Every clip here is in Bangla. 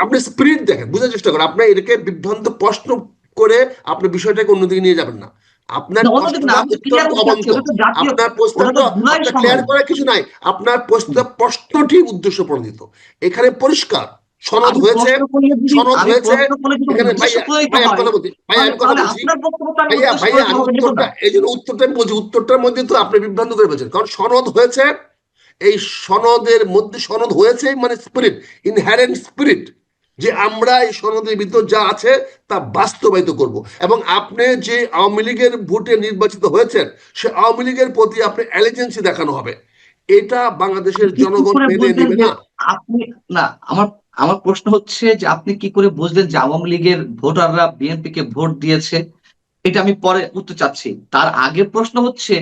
আপনি স্পিরিট দেখেন, বুঝার চেষ্টা করেন। আপনার এটাকে বিভ্রান্ত প্রশ্ন করে আপনি বিষয়টাকে অন্যদিকে নিয়ে যাবেন না। আপনার অন্যদিকে না, প্রশ্নটা আমি ক্লিয়ার অত্যন্ত করতে চাচ্ছি, অবান্তর। ওটা তো জাতীয়, আপনার ওটা প্রশ্নটা তো জুলাই আপনার সনদ। ক্লিয়ার করার কিছু নাই। আপনার প্রশ্নটি উদ্দেশ্য প্রণোদিত। এখানে পরিষ্কার সনদ আমি হয়েছে, প্রশ্ন করলে যদি সনদ আমি হয়েছে। প্রশ্ন করলে যদি এখানে উদ্দেশ্য ভাইয়া, প্রণোদিত ভাই আমি হয়, কথা বলছি, ভাই তাহলে আমি কথা তাহলে বলছি, আপনার বক্তব্য তো আমি ভাইয়া উদ্দেশ্য ভাইয়া প্রণোদিত আমি হবে নিব উত্তরটা, না। এই জন্য উত্তরটা আমি বলছি, উত্তরটার মধ্যে তো আপনি বিভ্রান্ত করে বলছেন। কারণ সনদ হয়েছে, এই সনদের মধ্যে সনদ হয়েছে মানে স্পিরিট, ইনহ্যারেন্ট স্পিরিট, যে আমরা এই সনদের ভিতর যা আছে তা বাস্তবায়িত করব। এবং আপনি যে আওয়ামী লীগের ভোটে নির্বাচিত হয়েছেন, সে আওয়ামী লীগের প্রতি আপনি অ্যালিজেন্সি দেখানো হবে। এটা বাংলাদেশের আপনি কি জনগণ করে মেনে বুঝলেন নেবে যে না। আপনি, না, আমার আমার প্রশ্ন হচ্ছে যে আপনি কি করে বুঝলেন যে আওয়ামী লীগের ভোটাররা বিএনপি কে ভোট দিয়েছে? এটা আমি পরে উত্তর চাচ্ছি। তার আগে প্রশ্ন হচ্ছে,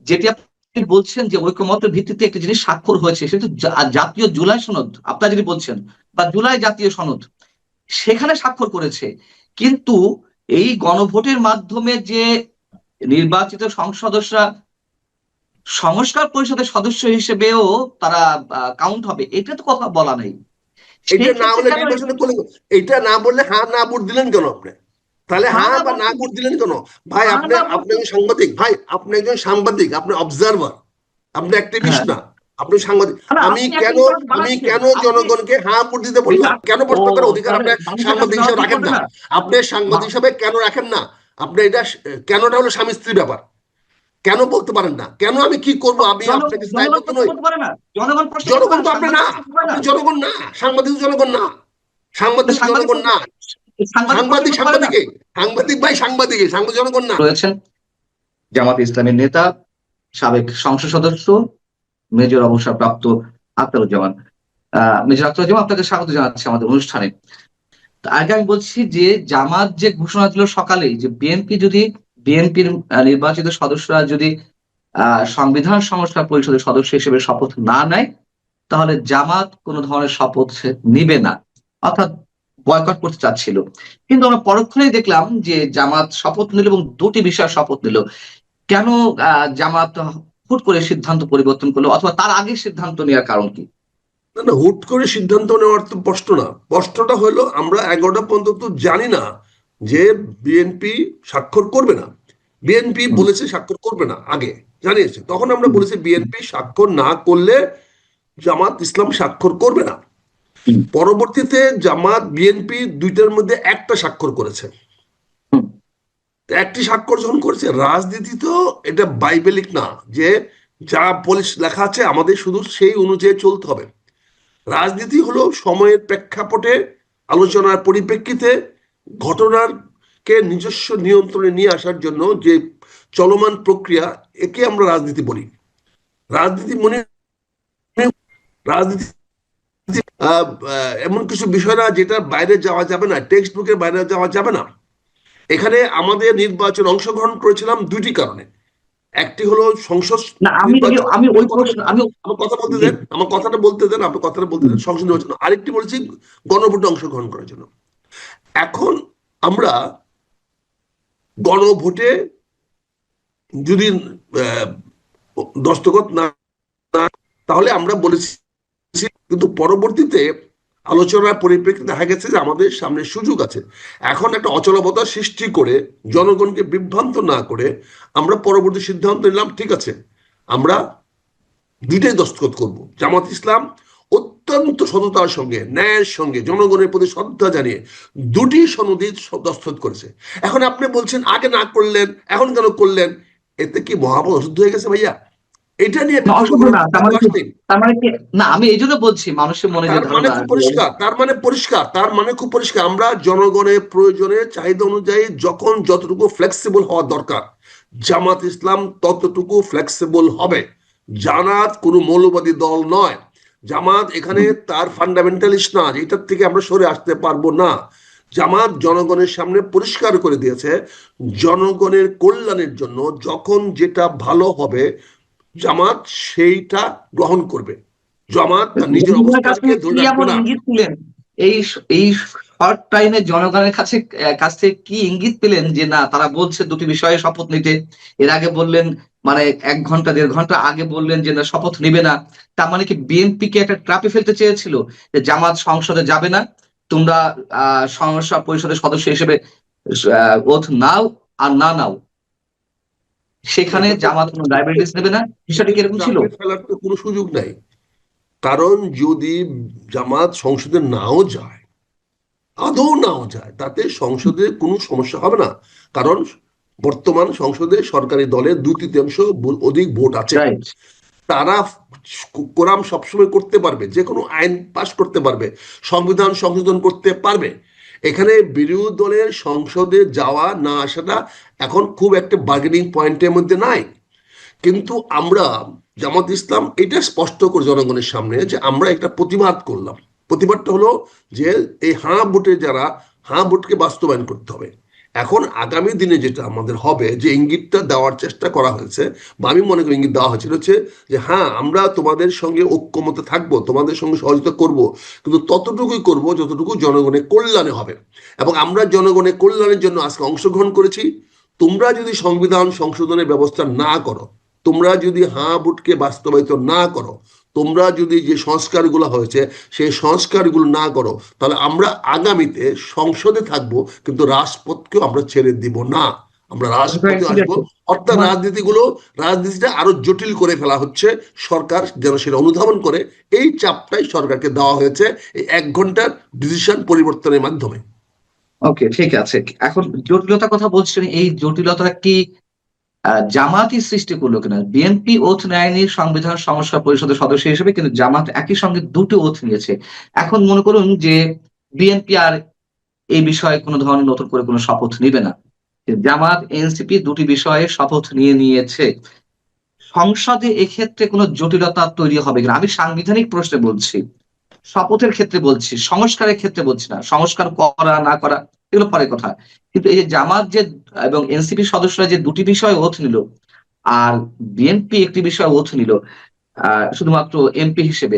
যেটি আপনি বলছেন যে ঐকমত্যের ভিত্তিতে একটা জিনিস স্বাক্ষর হয়েছে, সেটা তো জাতীয় জুলাই সনদ আপনারা যদি বলছেন, বা জুলাই জাতীয় সনদ, সেখানে স্বাক্ষর করেছে। কিন্তু এই গণভোটের মাধ্যমে যে নির্বাচিত সংসদ সদস্যরা সংস্কার পরিষদের সদস্য হিসেবেও তারা কাউন্ট হবে, এটা তো কথা বলা নেই। এটা সেই না ক্ষেত্রে বলে কেন নির্বাচনে করলেন, এটা না বললে হ্যাঁ না ভোট দিলেন কেন আপনি? তাহলে হা হ্যাঁ না বা না বলতে, ভোট দিলেন কেন? ভাই হা আপনি, না আপনি বলতে, একজন সাংবাদিক, ভাই আপনি একজন সাংবাদিক, আপনি অবজারভার, আপনি অ্যাক্টিভিস্ট হ্যাঁ, না, আপনি সাংবাদিক। না, আমি আপনি কেন, একটা কাজ আমি বানাচ্ছেন কেন আপনি। জনগণকে হ্যাঁ ভোট দিতে এটা, বললাম? কেন ও, প্রশ্ন করার অধিকার তাহলে আপনি মানুষের কাছে সাংবাদিক যাওয়া হিসেবে ঠিক রাখেন হবে না? না। আপনি সাংবাদিক হিসেবে কেন রাখেন না? আপনি এটা, কেন এটা হলো স্বামী স্ত্রীর ব্যাপার, কেন বলতে পারেন না? কেন আমি কি করব, আমি আপনার কাছে জনগণ দায়বদ্ধ প্রশ্ন নই? করতে পারে না, জনগণ প্রশ্ন করতে জনগণ পারে তো না, আপনি সাংবাদিক না, প্রশ্ন করতে পারে না। আপনি জনগণ না, সাংবাদিক জনগণ না, তো সাংবাদিক সাংবাদিক জনগণ না। সাংবাদিক প্রশ্ন সাংবাদিক করতে পারে না। সাংবাদিকে, সাংবাদিক ভাই সাংবাদিকে, সাংবাদিক জনগণ না। রয়েছেন জামাত ইসলামের নেতা, সাবেক সংসদ সদস্য, মেজর অবসরপ্রাপ্ত আখতারুজ্জামান। মেজর আখতারুজ্জামান, আপনাকে স্বাগত জানাচ্ছি আমাদের অনুষ্ঠানে। তো আগে আমি বলছি যে জামাত যে ঘোষণা দিল সকালেই, যে বিএনপি যদি, বিএনপির নির্বাচিত সদস্যরা যদি সংবিধান সংস্কার পরিষদের সদস্য হিসেবে শপথ না নেয়, তাহলে জামাত কোনো ধরনের শপথ সে নিবে না, অর্থাৎ বয়কট করতে চাচ্ছিল। কিন্তু আমরা পরক্ষণেই দেখলাম যে জামাত শপথ নিল, এবং দুটি বিষয়ে শপথ নিল। কেন জামাত হুট করে সিদ্ধান্ত পরিবর্তন করলো, অথবা তার আগে সিদ্ধান্ত নেওয়ার কারণ কি? না না, হুট করে সিদ্ধান্ত নেওয়ার তো প্রশ্ন না। প্রশ্নটা হলো আমরা 11টা পর্যন্ত তো জানি না যে বিএনপি স্বাক্ষর করবে না। বিএনপি হুম, বলেছে স্বাক্ষর করবে না, আগে জানিয়েছে, তখন আমরা হুম, বলেছি বিএনপি স্বাক্ষর না করলে জামাত ইসলাম স্বাক্ষর করবে না। হুম, পরবর্তীতে জামাত বিএনপি দুইটার মধ্যে একটা স্বাক্ষর করেছে। হুম, একটি স্বাক্ষর যখন করেছে, রাজনীতি তো এটা বাইবেলিক না যে যা পলিশ লেখা আছে আমাদের শুধু সেই অনুযায়ী চলতে হবে। রাজনীতি হলো সময়ের প্রেক্ষাপটে, আলোচনার পরিপ্রেক্ষিতে, ঘটনার কে নিজস্ব নিয়ন্ত্রণে নিয়ে আসার জন্য যে চলমান প্রক্রিয়া, একে আমরা রাজনীতি বলি। রাজনীতি মনে, রাজনীতি এমন কিছু বিষয় না যেটা বাইরে যাওয়া যাবে না, টেক্সট বুকের বাইরে যাওয়া যাবে না। এখানে আমাদের নির্বাচন অংশগ্রহণ করেছিলাম দুইটি কারণে। একটি হলো সংসদ না, আমি নির্বাচন, আমি ওই কথা প্রশ্ন, বলতে, আমি, আমার কথা বলতে জি, দেন, আমার কথাটা বলতে দেন, আপনার কথাটা বলতে হুম, দেন, সংসদ নির্বাচন। আরেকটি বলেছি গণভোটে অংশগ্রহণ করার জন্য। এখন আমরা গণভোটে যদি আহ, দস্তখত না, তাহলে আমরা বলেছি, কিন্তু পরবর্তীতে আলোচনার পরিপ্রেক্ষিতে দেখা গেছে যে আমাদের সামনে সুযোগ আছে। এখন একটা অচলাবস্থা সৃষ্টি করে জনগণকে বিভ্রান্ত না করে আমরা পরবর্তী সিদ্ধান্ত নিলাম, ঠিক আছে আমরা দুইটাই দস্তখত করব। জামাত ইসলাম অত্যন্ত সততার সঙ্গে, ন্যায়ের সঙ্গে, জনগণের প্রতি শ্রদ্ধা জানিয়ে দুটি সনদে দস্তখত করেছে। এখন আপনি বলছেন আগে না করলেন, এখন কেন করলেন? এতে কি মহাপদ অশুদ্ধ হয়ে গেছে ভাইয়া? এটা নিয়ে না, বিতর্ক অসুবিধা করার না, কোনো তার মানে কি, অবকাশ নেই। তার মানে কি, না, আমি এই জন্য বলছি মানুষের মনে যে তার মানে ধারণা খুব যে, পরিষ্কার, তার মানে পরিষ্কার, তার মানে খুব পরিষ্কার, আমরা জনগণের প্রয়োজনে চাহিদা অনুযায়ী যখন যতটুকু ফ্লেক্সিবল হওয়া দরকার, জামাত ইসলাম ততটুকু ফ্লেক্সিবল হবে। জামাত কোনো মৌলবাদী দল নয়। জামাত এখানে তার ফান্ডামেন্টালিস্ট না, এটার থেকে আমরা সরে আসতে পারবো না। জামাত জনগণের সামনে পরিষ্কার করে দিয়েছে, জনগণের কল্যাণের জন্য যখন যেটা ভালো হবে জামাত সেইটা গ্রহণ করবে। জামাত তার নিজের জনগণের কাছে অবস্থানকে ধরে কি রাখবে এমন না। ইঙ্গিত পেলেন এই এই শর্ট টাইমে জনগণের কাছ থেকে কি ইঙ্গিত পেলেন যে না, তারা বলছে দুটি বিষয়ে শপথ নিতে? এর আগে বললেন, মানে 1 ঘন্টা 1.5 ঘন্টা আগে বললেন যে না, শপথ নিবে না। তার মানে কি বিএনপি কে একটা ট্র্যাপে ফেলতে চেয়েছিল যে জামাত সংসদে যাবে না, তোমরা সংসদ পরিষদের সদস্য হিসেবে ওথ নাও আর না নাও, সেখানে এটা তো জামাত কোনো লাইবিলিটিস নেবে না, বিষয়টি কি এরকম ছিল? চাপে ফেলার তো কোনো সুযোগ নাই। কারণ যদি জামাত সংসদে নাও যায়, আদৌ নাও যায়, তাতে সংসদে কোনো সমস্যা হবে না। কারণ বর্তমান সংসদে সরকারি দলের 2/3 অধিক ভোট আছে। রাইট। তারা কোরাম সবসময় করতে পারবে, যে কোনো আইন পাশ করতে পারবে, সংবিধান সংশোধন করতে পারবে। এখানে বিরোধী দলের সংসদে যাওয়া না আসাটা এখন খুব একটা বার্গেনিং পয়েন্টের মধ্যে নাই। কিন্তু আমরা জামাত ইসলাম এটা স্পষ্ট করে জনগণের সামনে যে আমরা একটা প্রতিবাদ করলাম। প্রতিবাদটা হলো যে এই হাঁ ভোটে যারা, হাঁ ভোটকে বাস্তবায়ন করতে হবে। এখন আগামী দিনে যেটা আমাদের হবে, যে ইঙ্গিতটা দেওয়ার চেষ্টা করা হয়েছে, বা আমি মনে করি ইঙ্গিত দেওয়া হয়েছিল হচ্ছে যে হ্যাঁ আমরা তোমাদের সঙ্গে ঐক্যমতে থাকবো, তোমাদের সঙ্গে সহযোগিতা করব, কিন্তু ততটুকুই করব যতটুকু জনগণের কল্যাণে হবে। এবং আমরা জনগণের কল্যাণের জন্য আজকে অংশগ্রহণ করেছি। তোমরা যদি সংবিধান সংশোধনের ব্যবস্থা না করো, তোমরা যদি হাঁ ভোটকে বাস্তবায়িত না করো, তোমরা যদি যে সংস্কারগুলো হয়েছে সেই সংস্কারগুলো না করো, তাহলে আমরা আগামীতে সংসদে থাকবো, কিন্তু রাজপথকেও আমরা ছেড়ে দিব না, আমরা রাজপথে ঠিক আসবো। আছে। অর্থাৎ আমার রাজনীতিটা আরো জটিল করে ফেলা হচ্ছে। সরকার যেন সেটা অনুধাবন করে, এই চাপটাই সরকারকে দেওয়া হয়েছে এই 1 ঘন্টার ডিসিশন পরিবর্তনের মাধ্যমে। ওকে, ঠিক আছে। এখন জটিলতার কথা বলছেন, এই জটিলতা কি জামাতই সৃষ্টি করলো কিনা? বিএনপি ওথ নেয়নি সংবিধান সংস্কার পরিষদের সদস্য হিসেবে, কিন্তু জামাত একই সঙ্গে দুটো ওথ নিয়েছে। এখন মনে করুন যে বিএনপি আর এই বিষয়ে কোনো ধরনের নতুন করে কোনো শপথ নিবে না, জামাত এনসিপি দুটি বিষয়ে শপথ নিয়ে নিয়েছে। সংসদে এক্ষেত্রে কোনো জটিলতা তৈরি হবে কিনা? আমি সাংবিধানিক প্রশ্নে বলছি, শপথের ক্ষেত্রে বলছি, সংস্কারের ক্ষেত্রে বলছি না। সংস্কার করা না করা এগুলো পরের কথা। কিন্তু এই যে জামাত যে এবং এনসিপি সদস্যরা যে দুটি বিষয়ে ওথ নিল, আর বিএনপি একটি বিষয়ে ওথ নিল শুধুমাত্র এমপি হিসেবে,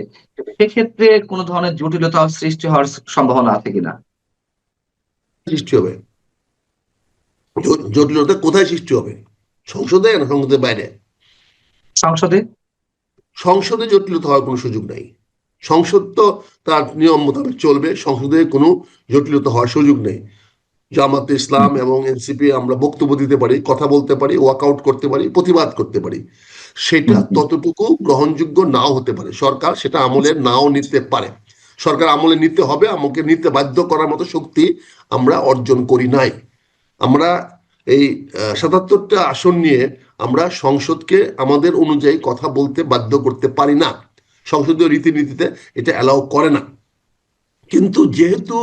সেক্ষেত্রে কোনো ধরনের জটিলতা সৃষ্টি হওয়ার সম্ভাবনা আছে কিনা? সৃষ্টি হবে। জটিলতা কোথায় সৃষ্টি হবে? সংসদে না সংসদের বাইরে? সংসদে। সংসদে জটিলতা হওয়ার কোনো সুযোগ নাই। সংসদ তো তার নিয়ম মোতাবেক চলবে, সংসদে কোনো জটিলতা হওয়ার সুযোগ নেই। জামাতে ইসলাম এবং এনসিপি আমরা বক্তব্য দিতে পারি, কথা বলতে পারি, ওয়াকআউট করতে পারি, প্রতিবাদ করতে পারি। সেটা ততটুকু গ্রহণযোগ্য নাও হতে পারে, সরকার সেটা আমলে নাও নিতে পারে। সরকার আমলে নিতে হবে, আমাকে নিতে বাধ্য করার মতো শক্তি আমরা অর্জন করি নাই। আমরা এই 77টা আসন নিয়ে আমরা সংসদকে আমাদের অনুযায়ী কথা বলতে বাধ্য করতে পারি না। সংসদীয় রীতিনীতিতে এটা অ্যালাউ করে না। কিন্তু যেহেতু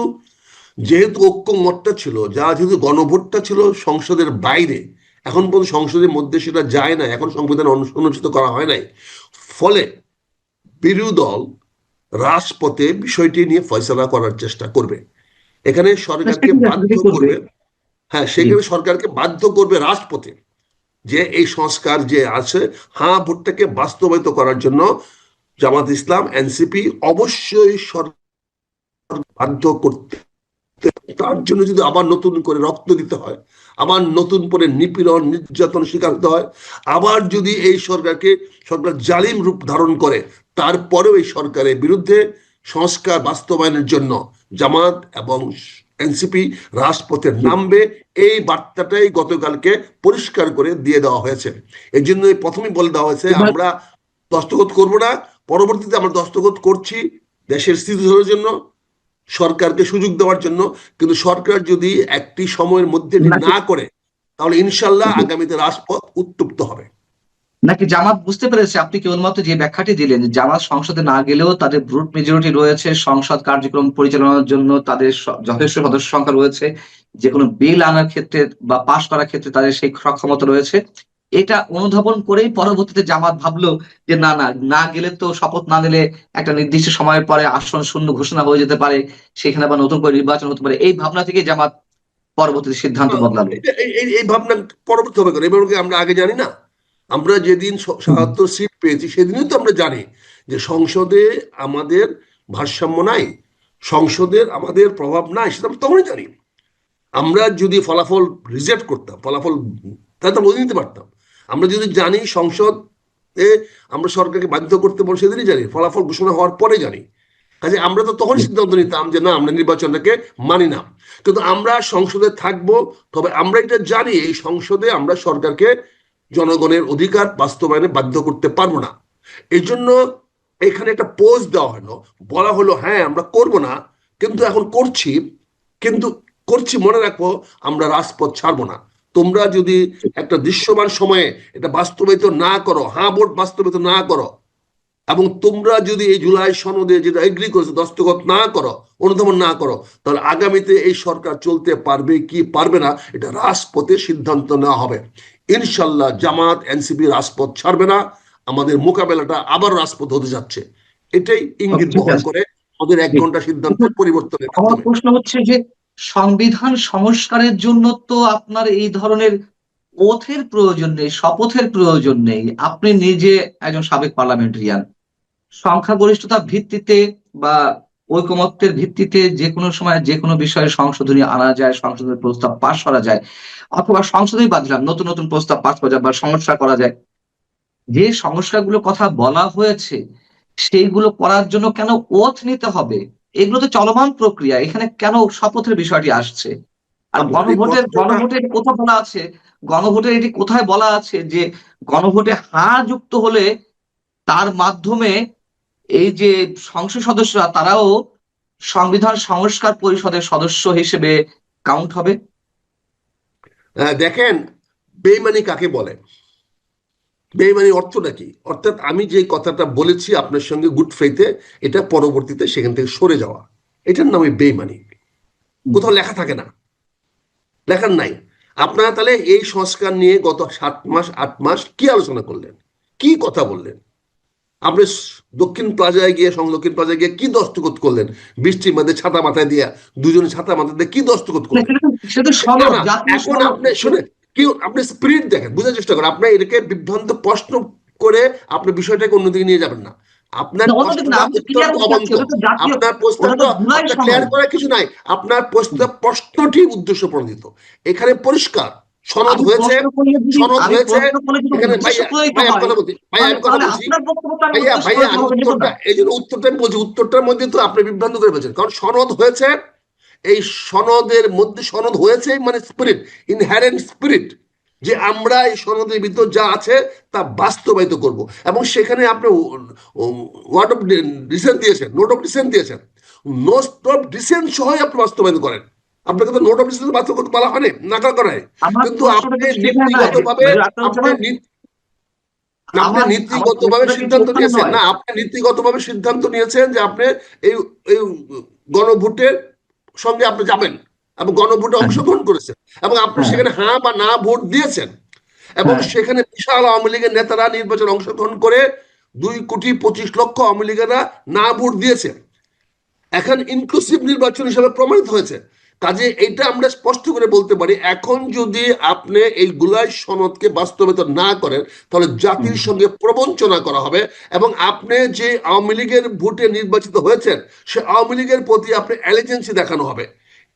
যেহেতু ঐক্যমতটা ছিল, যেহেতু গণভোটটা ছিল সংসদের বাইরে, এখন পর্যন্ত সংসদের মধ্যে সেটা যায় না, এখন সংবিধান অনুষ্ঠিত করা হয় নাই। ফলে বিরোধী দল রাজপথে বিষয়টি নিয়ে ফয়সলা করার চেষ্টা করবে। এখানে সরকারকে সেটি বাধ্য আসলে করবে। করবে। হ্যাঁ, জি। সেখানে সরকারকে বাধ্য করবে রাজপথে, যে এই সংস্কার যে আছে, হ্যাঁ ভোটটাকে বাস্তবায়িত করার জন্য জামাত ইসলাম এনসিপি অবশ্যই সরকার বাধ্য করতে। তার জন্য যদি আবার নতুন করে রক্ত দিতে হয়, আবার নতুন করে নিপীড়ন নির্যাতন শিকার হতে হয়, আবার যদি এই সরকার জালিম রূপ ধারণ করে, তারপরেও এই সরকারের বিরুদ্ধে সংস্কার বাস্তবায়নের জন্য জামাত এবং এনসিপি রাজপথে নামবে। এই বার্তাটাই গতকালকে পরিষ্কার করে দিয়ে দেওয়া হয়েছে। এই জন্য প্রথমেই বলে দেওয়া হয়েছে এবার আমরা দস্তখত করব না, পরবর্তীতে আমরা দস্তখত করছি দেশের স্থিতিশীলের জন্য, সরকারকে সুযোগ দেওয়ার জন্য। কিন্তু সরকার যদি একটি সময়ের মধ্যে এটি নাকি না করে, তাহলে ইনশাল্লাহ আগামীতে রাজপথ উত্তপ্ত হবে। নাকি জামাত বুঝতে পেরেছে, আপনি কেবলমাত্র যে ব্যাখ্যাটি দিলেন যে জামাত সংসদে না গেলেও তাদের ব্রুট মেজরিটি রয়েছে, সংসদ কার্যক্রম পরিচালনার জন্য তাদের যথেষ্ট সদস্য সংখ্যা রয়েছে, যে কোনো বিল আনার ক্ষেত্রে বা পাশ করার ক্ষেত্রে তাদের সেই সক্ষমতা রয়েছে, এটা অনুধাবন করেই পরবর্তীতে জামাত ভাবলো যে না না, না গেলে তো শপথ না নিলে একটা নির্দিষ্ট সময়ের পরে আসন শূন্য ঘোষণা হয়ে যেতে পারে, সেখানে আবার নতুন করে নির্বাচন হতে পারে। এই ভাবনা থেকে জামাত পরবর্তীতে সিদ্ধান্ত বদলালো। এই ভাবনা পরবর্তী হবে করে, এবার আমরা আগে জানি না। আমরা যেদিন 77 সিট পেয়েছি সেদিনই তো আমরা জানি যে সংসদে আমাদের ভারসাম্য নাই, সংসদের আমাদের প্রভাব নাই, সেটা আমরা তখনই জানি। আমরা যদি ফলাফল রিজেক্ট করতাম, ফলাফল তাহলে তো বলে নিতে পারতাম। আমরা যদি জানি সংসদে আমরা সরকারকে বাধ্য করতে পারবো, সেদিনই জানি, ফলাফল ঘোষণা হওয়ার পরে জানি। কাজে আমরা তো তখন সিদ্ধান্ত নিতাম যে না, আমরা নির্বাচনটাকে মানি না। কিন্তু আমরা সংসদে থাকবো, তবে আমরা এটা জানি এই সংসদে আমরা সরকারকে জনগণের অধিকার বাস্তবায়নে বাধ্য করতে পারবো না। এই জন্য এখানে একটা পোজ দেওয়া হলো, বলা হলো হ্যাঁ আমরা করব না, কিন্তু এখন করছি। কিন্তু করছি, মনে রাখবো আমরা রাজপথ ছাড়বো না। তোমরা যদি একটা দৃশ্যমান সময়ে এটা বাস্তবায়িত না করো, হ্যাঁ ভোট বাস্তবায়িত না করো, এবং তোমরা যদি এই জুলাই সনদে যেটা এগ্রি করেছো দস্তখত না করো, অনুধাবন না করো, তাহলে আগামীতে এই সরকার চলতে পারবে কি পারবে না এটা রাজপথে সিদ্ধান্ত নেওয়া হবে। ইনশাল্লাহ জামাত এনসিপি রাজপথ ছাড়বে না, আমাদের মোকাবেলাটা আবার রাজপথ হতে যাচ্ছে। এটাই ইঙ্গিত ঠিক বহন আছে, করে আমাদের 1 ঘন্টা সিদ্ধান্তের পরিবর্তনের আমার মাধ্যমে। প্রশ্ন হচ্ছে যে সংবিধান সংস্কারের জন্য তো আপনার এই ধরনের ওথের প্রয়োজন নেই, শপথের প্রয়োজন নেই। আপনি নিজে একজন সাবেক পার্লামেন্টারিয়ান, সংখ্যাগরিষ্ঠতার ভিত্তিতে বা ঐকমত্যের ভিত্তিতে যে কোনো সময় যে কোনো বিষয়ে সংশোধনী আনা যায়, সংশোধনের প্রস্তাব পাশ করা যায়, অথবা সংসদেই বাদ দিলাম নতুন নতুন প্রস্তাব পাশ করা যায় বা সংস্কার করা যায়। যে সংস্কারগুলোর কথা বলা হয়েছে সেইগুলো করার জন্য কেন ওথ নিতে হবে? এগুলো তো চলমান প্রক্রিয়া, এখানে কেন শপথের বিষয়টি আসছে? আর আপনার এই গণভোটের প্রশ্নটা গণভোটে এটি কোথায় বলা আছে? গণভোটের এটি কোথায় বলা আছে যে গণভোটে হ্যাঁ যুক্ত হলে তার মাধ্যমে এই যে সংসদ সদস্যরা তারাও সংবিধান সংস্কার পরিষদের সদস্য হিসেবে কাউন্ট হবে? দেখেন, বেইমানি কাকে বলে, বেইমানির অর্থটা কি? অর্থাৎ আমি যে কথাটা বলেছি আপনার সঙ্গে গুড ফেইথে, এটা পরবর্তীতে সেখান থেকে সরে যাওয়া, এটার নামে বেইমানি। কোথাও লেখা থাকে না, লেখার নাই। আপনারা তাহলে এই সংস্কার নিয়ে গত 7 মাস 8 মাস কি আলোচনা করলেন, কি কথা বললেন? আপনি দক্ষিণ প্লাজায় গিয়ে, দক্ষিণ প্লাজায় গিয়ে কি দস্তখত করলেন? বৃষ্টির মধ্যে ছাতা মাথায় দিয়া, দুজনে ছাতা মাথায় দিয়ে কি দস্তখত না, করলেন? সেটা তো না সনদ, না, জাতীয় এখন সনদ। আপনি শুনে কি, আপনি স্পিরিট দেখেন, বোঝার চেষ্টা করেন। আপনার এটাকে বিভ্রান্ত প্রশ্ন করে আপনি বিষয়টাকে অন্যদিকে নিয়ে যাবেন না। আপনার না, অন্যদিকে না, প্রশ্নটা আমি অত্যন্ত ক্লিয়ার করতে চাচ্ছি, অবান্তর। ওটা তো জাতীয়, আপনার ওটা প্রশ্নটা তো জুলাই আপনার ক্লিয়ার সনদ। করার কিছু নাই। আপনার প্রশ্নটি উদ্দেশ্য প্রণোদিত। এখানে পরিষ্কার সনদ আমি হয়েছে, প্রশ্ন করলে যদি সনদ আমি হয়েছে। প্রশ্ন করলে যদি এখানে উদ্দেশ্য ভাইয়া, প্রণোদিত ভাই আমি হয়, কথা বলছি, ভাইয়া তাহলে আমি কথা তাহলে বলছি, আপনার বক্তব্যটা আমি ভাইয়া উদ্দেশ্য ভাইয়া প্রণোদিত আমি হবে দেখুন উত্তরটা, না। এই জন্য উত্তরটা আমি বলছি, উত্তরটার মধ্যে তো আপনি বিভ্রান্ত করে ফেলছেন। কারণ সনদ হয়েছে, এই সনদের মধ্যে সনদ হয়েছে মানে স্পিরিট, ইনহ্যারেন্ট স্পিরিট, যে আমরা এই সনদের ভিতর যা আছে তা বাস্তবায়িত করব। এবং সেখানে আপনি ওয়ার্ড অফ ডিসেন্ট দিয়েছেন, নোট অফ ডিসেন্ট দিয়েছেন, নোট অফ ডিসেন্ট সহই আপনি বাস্তবায়ন করেন। আপনাকে তো নোট অফ ডিসেন্ট বাস্তব করতে বলা হয়নি, নাকল করা হয়। আমার কিন্তু প্রশ্নটা আপনি তো সেখানে নাই নীতিগতভাবে, মেজর আখতার আপনি উজ্জামান। আপনি আমার আমার নীতিগতভাবে প্রশ্নটা কিন্তু সিদ্ধান্ত ওখানে নিয়েছেন নয়। না, আপনি নীতিগতভাবে সিদ্ধান্ত নিয়েছেন যে আপনি এই এই গণভোটের সঙ্গে আপনি যাবেন, এবং গণভোটে হ্যাঁ, অংশগ্রহণ করেছেন, এবং আপনি হ্যাঁ, সেখানে হ্যাঁ বা না ভোট দিয়েছেন। এবং হ্যাঁ। সেখানে বিশাল আওয়ামী লীগের নেতারা নির্বাচনে অংশগ্রহণ করে 2,25,00,000 আওয়ামী লীগেরা না ভোট দিয়েছে। এখন ইনক্লুসিভ নির্বাচন হিসেবে প্রমাণিত হয়েছে। কাজে এটা আমরা স্পষ্ট করে বলতে পারি, এখন যদি আপনি এই গুলাই সনদকে বাস্তবায়িত না করেন, তাহলে জাতির সঙ্গে প্রবঞ্চনা করা হবে, এবং আপনি যে আওয়ামী লীগের ভোটে নির্বাচিত হয়েছেন সে আওয়ামী লীগের প্রতি আপনি অ্যালিজেন্সি দেখানো হবে।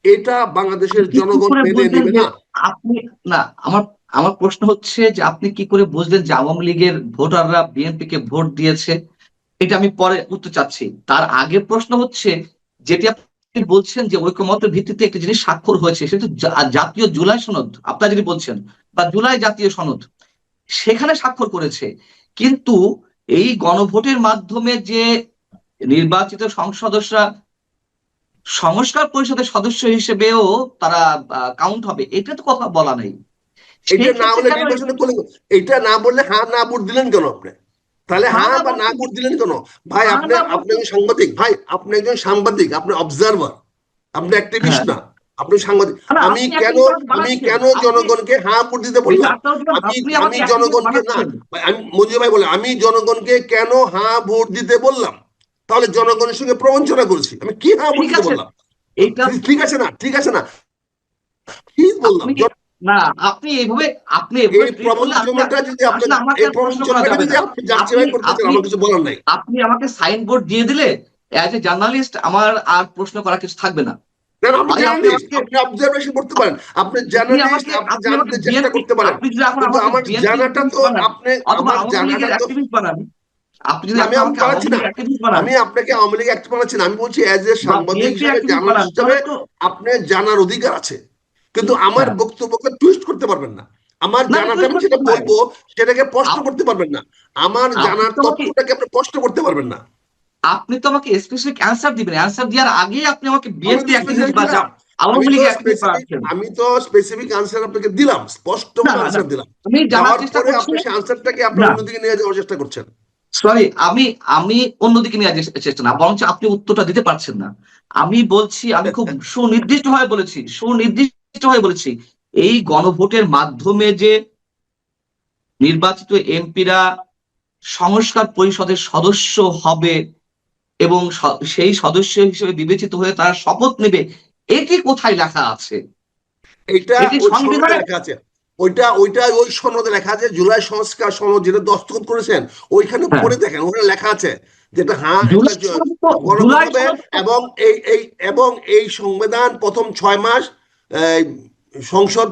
এটা বাংলাদেশের আপনি কি জনগণ করে মেনে বুঝলেন নেবে যে না। আপনি, না, আমার আমার প্রশ্ন হচ্ছে যে আপনি কি করে বুঝলেন যে আওয়ামী লীগের ভোটাররা বিএনপি কে ভোট দিয়েছে? এটা আমি পরে উত্তর চাচ্ছি। তার আগে প্রশ্ন হচ্ছে, যেটি আপনি বলছেন যে ঐকমত্যের ভিত্তিতে একটি জিনিস স্বাক্ষর হয়েছে, সেটা তো জাতীয় জুলাই সনদ আপনারা যদি বলছেন, বা জুলাই জাতীয় সনদ, সেখানে স্বাক্ষর করেছে। কিন্তু এই গণভোটের মাধ্যমে যে নির্বাচিত সংসদ সদস্যরা সংস্কার পরিষদের সদস্য হিসেবেও তারা কাউন্ট হবে, এটা তো কথা বলা নেই। এটা সেই না ক্ষেত্রে হলে কেন নির্বাচনে করলেন, এটা না বললে হ্যাঁ না ভোট দিলেন কেন আপনি? তাহলে হা হ্যাঁ না বা না বলতে, ভোট দিলেন কেন? ভাই হা আপনি, না আপনি বলতে, একজন সাংবাদিক, ভাই আপনি একজন সাংবাদিক, আপনি অবজারভার, আপনি অ্যাক্টিভিস্ট হ্যাঁ, না, আপনি সাংবাদিক। না, আমি আপনি কেন, অ্যাক্টিভিস্ট আমি বানাচ্ছেন কেন আপনি। জনগণকে হ্যাঁ ভোট দিতে এই যে বললাম? আপনার জন্য আমি আপনি আমি আমাকে অ্যাক্টিভিস্ট জনগণকে না, বানাচ্ছেন। ভাই, আমি মজিদ ভাই বলে আমি জনগণকে কেন হ্যাঁ ভোট দিতে বললাম? তাহলে জনগণের সঙ্গে প্রবঞ্চনা করেছি? আমি কি হ্যাঁ ভোট ঠিক দিতে আছে, বললাম? এইটা ঠিক আছে না, ঠিক আছে না, কি বললাম? আপনি, না, আপনি এইভাবে, আপনি এভাবে এই ট্রিট করলে আসলে, প্রবঞ্চনাটা যদি আপনি, আসলে আমাকে এই আর প্রশ্ন করা প্রবঞ্চনাটাকে যাবে যদি না। আপনি আপনি জাস্টিফাই করতে চান, আপনি আমার কিছু বলার নাই। আপনি আমাকে সাইনবোর্ড দিয়ে দিলে অ্যাজ এ জার্নালিস্ট আমার আর প্রশ্ন করার কিছু থাকবে না। না না, আপনি হয় আপনি জার্নালিস্ট, আমাকে, আপনি অবজারভেশন করতে পারেন, আপনি আপনি জার্নালিস্ট, আমাকে আপনি আপনি আমাকে জানতে চেষ্টা বিএনপি, করতে পারেন। আপনি যদি এখন কিন্তু আমাকে আমার বিএনপি জানাটা তো, বানান আপনি, অথবা আমার আওয়ামী জানাটা লীগের তো, অ্যাক্টিভিস্ট বানান, আপনি যদি আমি এখন আমি আমাকে বানাচ্ছি আওয়ামী না, লীগ অ্যাক্টিভিস্ট বানান আমি আপনাকে আওয়ামী লীগ একটা বানাচ্ছি না, আমি বলছি অ্যাজ এ বা সাংবাদিক বিএনপি হিসাবে, অ্যাক্টিভিস্ট বানান, জার্নালিস্ট তাহলে হিসাবে তো আপনার জানার অধিকার আছে, কিন্তু আমার হ্যাঁ। বক্তব্যকে টুইস্ট করতে পারবেন না। আমার না না, জানাটা টুইস্ট আমি করতে যেটা হয়। বলবো সেটাকে প্রশ্ন আপ- করতে পারবেন না। আমার আপনি জানার তো আমাকে তথ্যটাকে আপনি প্রশ্ন করতে পারবেন না। স্পেসিফিক অ্যান্সার দিবেন, অ্যান্সার দেওয়ার আগে আপনি আমাকে আমি বিএনপি তো অ্যাক্টিভিস্ট স্পেসিফিক বা দিলাম, আওয়ামী লীগ অ্যাক্টিভিস্ট বানাচ্ছেন। আমি তো স্পেসিফিক আনসার আপনাকে দিলাম, না স্পষ্টভাবে না না, আনসার দিলাম। আমি জানার দেওয়ার চেষ্টা পরে করছি। আপনি সেই আনসারটাকে আপনার না অন্যদিকে নিয়ে যাওয়ার চেষ্টা করছেন। সরি, আমি আমি অন্যদিকে নিয়ে যাওয়ার চেষ্টা না, বরঞ্চ আপনি উত্তরটা দিতে পারছেন না। আমি বলছি, আমি খুব সুনির্দিষ্টভাবে বলেছি, এই গণভোটের মাধ্যমে যে নির্বাচিত এমপিরা সংস্কার পরিষদের সদস্য হবে এবং সেই সদস্য হিসেবে বিবেচিত হয়ে তারা শপথ নেবে, এটি কোথায় লেখা আছে? এটা এটি ওই সনদে সংবিধানে। লেখা আছে, ওইটা ওই সনদে লেখা আছে, জুলাই সংস্কার সনদ যেটা দস্তখত করেছেন, ওইখানে হ্যাঁ, পড়ে দেখেন, ওখানে লেখা আছে যেটা হ্যাঁ একটা জুলাই সনদ গণভোট জুলাই হবে, সনদ এবং এই সংবিধান প্রথম 6 মাস এই, সংসদ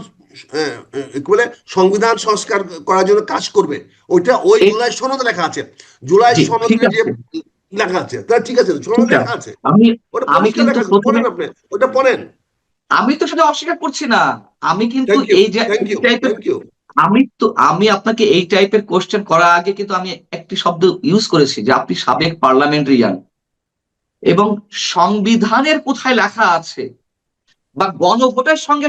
কি বলে সংবিধান সংস্কার করার জন্য কাজ করবে। ওইটা ওই জুলাই সনদে লেখা আছে, জুলাই জি ঠিক সনদে যে আছে, লেখা আছে, তা ঠিক আছে, ঠিক সনদে লেখা আছে। আছে, আমি ওটা আমি পরিষ্কার কিন্তু লেখা আছে, প্রথমে, পড়েন আপনি, ওটা পড়েন। আমি তো সেটা অস্বীকার করছি না। আমি কিন্তু থ্যাংক ইউ, এই যে থ্যাংক এই ইউ, টাইপের, থ্যাংক ইউ। আমি আপনাকে এই টাইপের কোশ্চেন করার আগে কিন্তু আমি একটি শব্দ ইউজ করেছি যে আপনি সাবেক পার্লামেন্টারিয়ান, এবং সংবিধানের কোথায় লেখা আছে বা গণভোটের সঙ্গে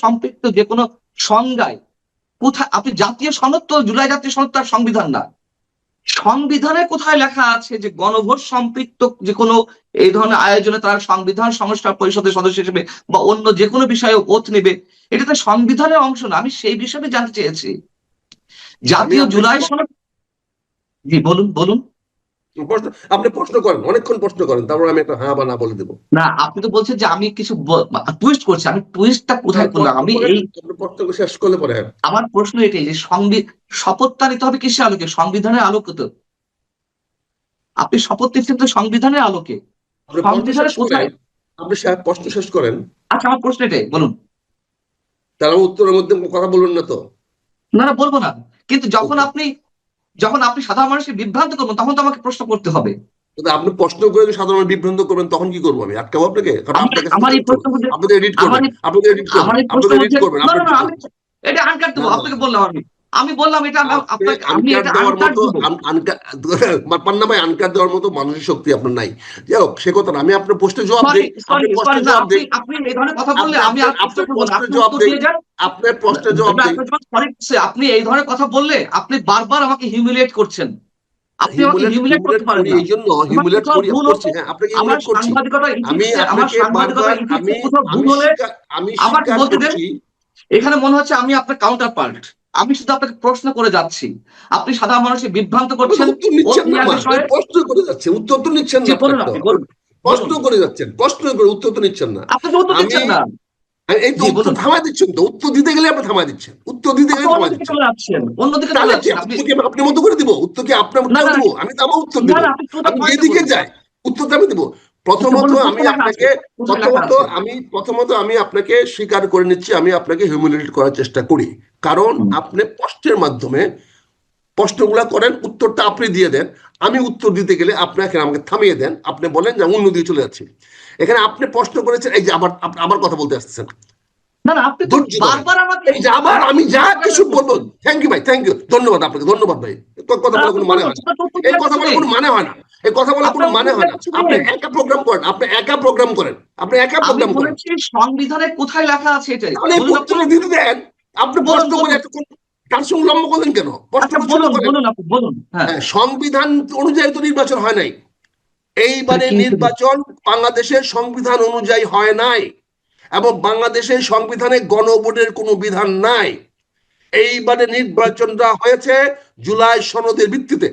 সম্পৃক্ত যে কোনো সংজ্ঞায় কোথায়, আপনি জাতীয় সনদ তো, জুলাই জাতীয় সনদ তার সংবিধান না, সংবিধানে কোথায় লেখা আছে যে গণভোট সম্পৃক্ত যে কোনো এই ধরনের আয়োজনে তার সংবিধান সংস্কার পরিষদের সদস্য হিসেবে বা অন্য যে কোনো বিষয়ে ওথ নেবে? এটা তো সংবিধানের অংশ না। আমি সেই বিষয়ে জানতে চেয়েছি আমি জাতীয় আপনাকে জুলাই সনদ। জি বলুন বলুন। আপনি প্রশ্ন করেন, অনেকক্ষণ প্রশ্ন করেন, তারপর আমি একটা হ্যাঁ বা না বলে দেবো। না, আপনি তো বলছেন যে আমি কিছু টুইস্ট করছি, আমি টুইস্টটা কোথায় করলাম? প্রশ্ন আমি করেন, এই, আপনি প্রশ্ন শেষ করলে পরে হ্যাঁ। আমার প্রশ্ন এটাই যে শপথটা নিতে হবে কিসের আলোকে? সংবিধানের আলোকে তো। আপনি শপথ নিচ্ছেন তো সংবিধানের আলোকে। আপনি প্রশ্ন শেষ সংবিধানের করেন, কোথায়? আপনি প্রশ্ন শেষ করেন, আচ্ছা, আমার প্রশ্ন এটাই, বলুন। তার উত্তরের মধ্যে কথা বলুন না তো। না না, বলবো না, কিন্তু ওকে, যখন আপনি সাধারণ মানুষকে বিভ্রান্ত করবেন তখন তো আমাকে প্রশ্ন করতে হবে। কিন্তু আপনি প্রশ্ন করে যদি সাধারণ বিভ্রান্ত করবেন তখন কি করবো? আমি আটকাবো আপনাকে? কারণ আমার আপনার কাছে আমার এই তথ্য, প্রশ্নের মধ্যে, আপনি তো এডিট আমার করবেন, এই আপনি তো এডিট আমার করবেন, এই আপনি তো প্রশ্নের এডিট মধ্যে, করবেন, না আপনি না না, আমি এটা আনকাট না দেবো, না, আপনাকে বললাম। আমি বললাম এটা আপনি আপনাকে, আমি আনকার এটা দেওয়ার আনকাট মতো দিব। পান্না ভাই, আনকার দেওয়ার মতো মানসিক শক্তি আপনার নাই। যাই হোক, সে কথা না, আমি আপনার প্রশ্নের জবাব সরি দিই, আপনি সরি সরি, প্রশ্নের না, জবাব আপনি দিন, আপনি এই ধরনের কথা বললে আমি আর প্রশ্ন আপনার করবো না, প্রশ্নের আপনি জবাব উত্তর দিই, দিয়ে যান। আপনার প্রশ্নের জবাব দিই। সরি, আপনি এই ধরনের কথা বললে আপনি বারবার আমাকে হিউমিলিয়েট করছেন। আপনি আমাকে হিউমিলিয়েট করতে হিউমিলেট পারেন করি, না। এই জন্য আমার হিউমিলেট কোথাও করি, ভুল করছি, হতো, হ্যাঁ আপনাকে হিউমিলেট করছি। আমি আমার আপনাকে সাংবাদিকতা বারবার, ইথিক্সে কোথাও ভুল হলে আমি আমাকে স্বীকার বলতে দেন। করছি। এখানে মনে হচ্ছে আমি আপনার কাউন্টার পার্ট, আমি শুধু আপনাকে প্রশ্ন করে যাচ্ছি, আপনি সাধারণ মানুষকে বিভ্রান্ত আপনি তো করছেন উত্তর ভোট নিচ্ছেন না, নেওয়ার আমার বিষয়ে। প্রশ্ন করে যাচ্ছেন, উত্তর তো নিচ্ছেন জি না আপনার বলুন, তো, আপনি আপনি বলুন প্রশ্ন বলুন। করে যাচ্ছেন, প্রশ্ন করে উত্তর তো নিচ্ছেন না। আপনি তো উত্তর আমি দিচ্ছেন না। এই তো জি উত্তর বলুন। থামায় দিচ্ছেন, তো উত্তর দিতে গেলে আপনি থামায় দিচ্ছেন, উত্তর দিতে আপনি গেলে থামায় অন্যদিকে দিচ্ছেন। চলে যাচ্ছেন, অন্যদিকে চলে তাহলে কি যাচ্ছেন আপনি। উত্তর কি আমি আপনার মতো করে দিব? উত্তর কি আপনার না মতো না দিব? আমি তো আমার উত্তর না দিব, না, আপনি টু দা আমি পয়েন্টে যেদিকে বলুন। যাই উত্তরটা আমি দিব। আচ্ছা প্রথমত বলুন, আমি কোথায় লেখা আছে? আপনাকে কোথায় লেখা আছে? প্রথমত আমি স্বীকার করে নিচ্ছি, আমি আপনাকে হিউমিলিয়েট করার চেষ্টা করি, কারণ হুম, আপনি প্রশ্নের মাধ্যমে প্রশ্নগুলা করেন, উত্তরটা আপনি দিয়ে দেন। আমি উত্তর দিতে গেলে আপনাকে আমাকে থামিয়ে দেন, আপনি বলেন যে আমি অন্য দিকে চলে যাচ্ছি। এখানে আপনি প্রশ্ন করেছেন, এই যে আবার কথা বলতে আসছেন, না না, আপনি তো ধৈর্য ধরেন। বারবার আমাকে এই যে আবার আমাকে আমি যা কিছু ইন্টারাপ্ট বলবো, করছেন। থ্যাংক ইউ ভাই, থ্যাংক ইউ, ধন্যবাদ আপনাকে, ধন্যবাদ ভাই। কথা বলার আপনি কোনো মানে বলুন, হয় না, সেটা তো উত্তর এই দেওয়ার কথা কিছু বলার নেই। কোনো মানে হয় না, এই কথা বলার কোনো আপনার মানে উত্তর হয় দেওয়ার না। কিছু আপনি নেই। একা প্রোগ্রাম করেন, আপনি একা প্রোগ্রাম করেন, আপনি একা আমি প্রোগ্রাম করেন। বলেছি সংবিধানে কোথায় লেখা আছে এটাই তাহলে এই বলুন আপনি। উত্তরটা দিতে দেন। আপনি বলুন প্রশ্ন করে বলুন। এতক্ষণ তার সঙ্গে লম্বা করলেন কেন? আচ্ছা প্রশ্নটা ছোট বলুন করেন। বলুন, আপনি বলুন। হ্যাঁ, হ্যাঁ, সংবিধান অনুযায়ী তো নির্বাচন হয় নাই। তাহলে এইবারে কি হিসেবে? নির্বাচন বাংলাদেশের সংবিধান অনুযায়ী হয় নাই, এবং বাংলাদেশের সংবিধানে গণভোটের কোনো বিধান নাই। এইবারে নির্বাচনটা হয়েছে জুলাই সনদের ভিত্তিতে।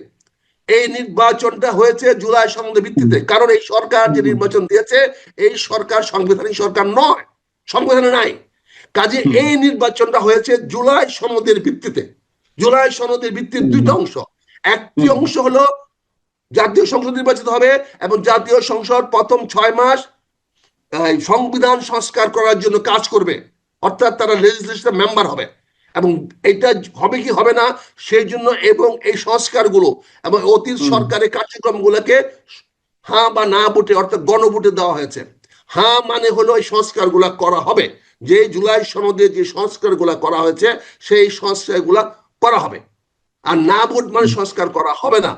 এই নির্বাচনটা হয়েছে জুলাই সনদের হুম, ভিত্তিতে, কারণ এই সরকার যে হুম, নির্বাচন দিয়েছে, এই সরকার সাংবিধানিক সরকার নয়, সংবিধানে নাই। কাজে হুম, এই নির্বাচনটা হয়েছে জুলাই সনদের ভিত্তিতে। জুলাই সনদের ভিত্তির হুম, দুইটা অংশ। একটি হুম, অংশ হলো জাতীয় সংসদ নির্বাচিত হবে, এবং জাতীয় সংসদ প্রথম 6 মাস সংবিধান সংস্কার করার জন্য কাজ করবে, অর্থাৎ তারা লেজিসলেটিভ মেম্বার হবে, এবং এটা হবে কি হবে না সেই জন্য, এবং এই সংস্কারগুলো এবং অতীত সরকারের কার্যক্রমগুলোকে হ্যাঁ বা না ভোটে অর্থাৎ গণভোটে দেওয়া হয়েছে। হ্যাঁ মানে হলো এই সংস্কারগুলা করা হবে, যে জুলাই সনদে যে সংস্কারগুলা করা হয়েছে সেই সংস্কারগুলা করা হবে। আর না ভোট মানে সংস্কার করা হবে না।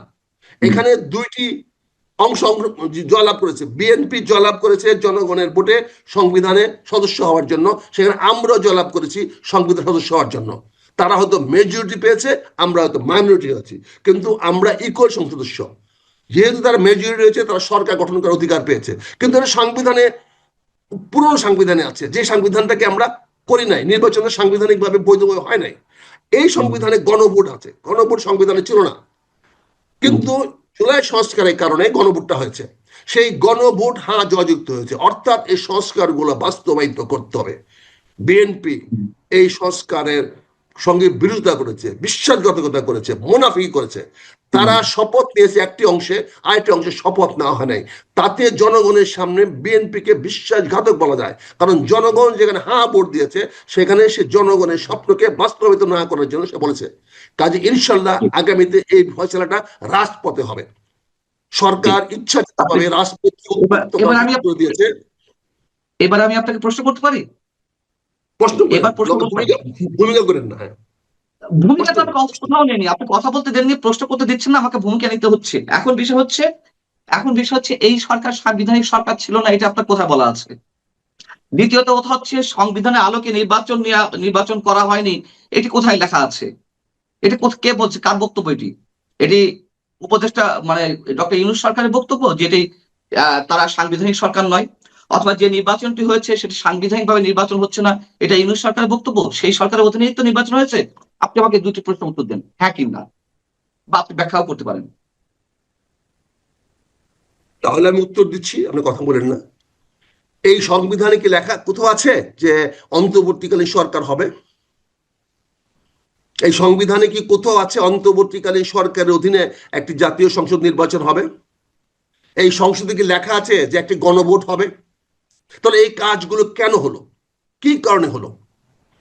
এখানে দুইটি অংশ জয়লাভ করেছে। বিএনপি জয়লাভ করেছে জনগণের ভোটে সংবিধানে সদস্য হওয়ার জন্য, সেখানে আমরা জয়লাভ করেছি সংবিধান সদস্য হওয়ার জন্য। তারা হয়তো মেজরিটি পেয়েছে, আমরা হয়তো মাইনরিটি আছি, কিন্তু আমরা ইকুয়াল সদস্য। যেহেতু তারা মেজরিটি হয়েছে, তারা সরকার গঠন করার অধিকার পেয়েছে। কিন্তু এটা সংবিধানে, পুরনো সংবিধানে আছে, যে সংবিধানটাকে আমরা করি নাই, নির্বাচনের সাংবিধানিকভাবে বৈধভাবে হয় নাই। এই সংবিধানে গণভোট আছে, গণভোট সংবিধানে ছিল না, কিন্তু জুলাই সংস্কারের কারণে গণভোটটা হয়েছে। সেই গণভোট হ্যাঁ জয়যুক্ত হয়েছে, অর্থাৎ এই সংস্কারগুলো বাস্তবায়িত করতে হবে। বিএনপি এই সংস্কারের সঙ্গে বিরোধিতা করেছে, বিশ্বাসঘাতকতা করেছে, মুনাফিকি করেছে। তারা শপথ নিয়েছে একটি অংশে, আরেকটি অংশে শপথ নেওয়া হয় নাই। তাতে জনগণের সামনে বিএনপিকে বিশ্বাসঘাতক বলা যায়, কারণ জনগণ যেখানে হ্যাঁ ভোট দিয়েছে সেখানে সে জনগণের স্বপ্নকে বাস্তবায়িত না করার জন্য সে বলেছে। কাজে ইনশাল্লাহ আগামীতে এই ফয়সালাটা রাজপথে হবে। সরকার ইচ্ছাকৃতভাবে রাজপথ দিয়েছে। এবার আমি আপনাকে প্রশ্ন করতে পারি? প্রশ্ন ভূমিকা করেন না। হ্যাঁ, ভূমিকা তো আমি কোথাও নেই, আপনি কথা বলতে দেননি, প্রশ্ন করতে দিচ্ছেন না, আমাকে ভূমিকা নিতে হচ্ছে। এখন বিষয় হচ্ছে এই সরকার সাংবিধানিক সরকার ছিল না, এটা আপনার কোথায় বলা আছে? দ্বিতীয়ত কথা হচ্ছে সংবিধানের আলোকে নির্বাচন করা হয়নি, এটি কোথায় লেখা আছে? এটি কে বলছে, কার বক্তব্য এটি? এটি উপদেষ্টা মানে ডক্টর ইউনূস সরকারের বক্তব্য যেটি তারা সাংবিধানিক সরকার নয়, অথবা যে নির্বাচনটি হয়েছে সেটি সাংবিধানিক ভাবে নির্বাচন হচ্ছে না, এটা ইউনূস সরকারের বক্তব্য? সেই সরকারের অধীনেই তো নির্বাচন হয়েছে। আপনি আমাকে দুটি প্রশ্ন উত্তর দেন, হ্যাঁ কিংবা, বা আপনি ব্যাখ্যাও করতে পারেন। তাহলে আমি উত্তর দিচ্ছি, আপনি কথা বলেন না। এই সংবিধানে কি লেখা কোথাও আছে যে অন্তর্বর্তীকালীন সরকার হবে? এই সংবিধানে কি কোথাও আছে অন্তর্বর্তীকালীন সরকারের অধীনে একটি জাতীয় সংসদ নির্বাচন হবে? এই সংসদে কি লেখা আছে যে একটি গণভোট হবে? তাহলে এই কাজগুলো কেন হলো, কি কারণে হলো?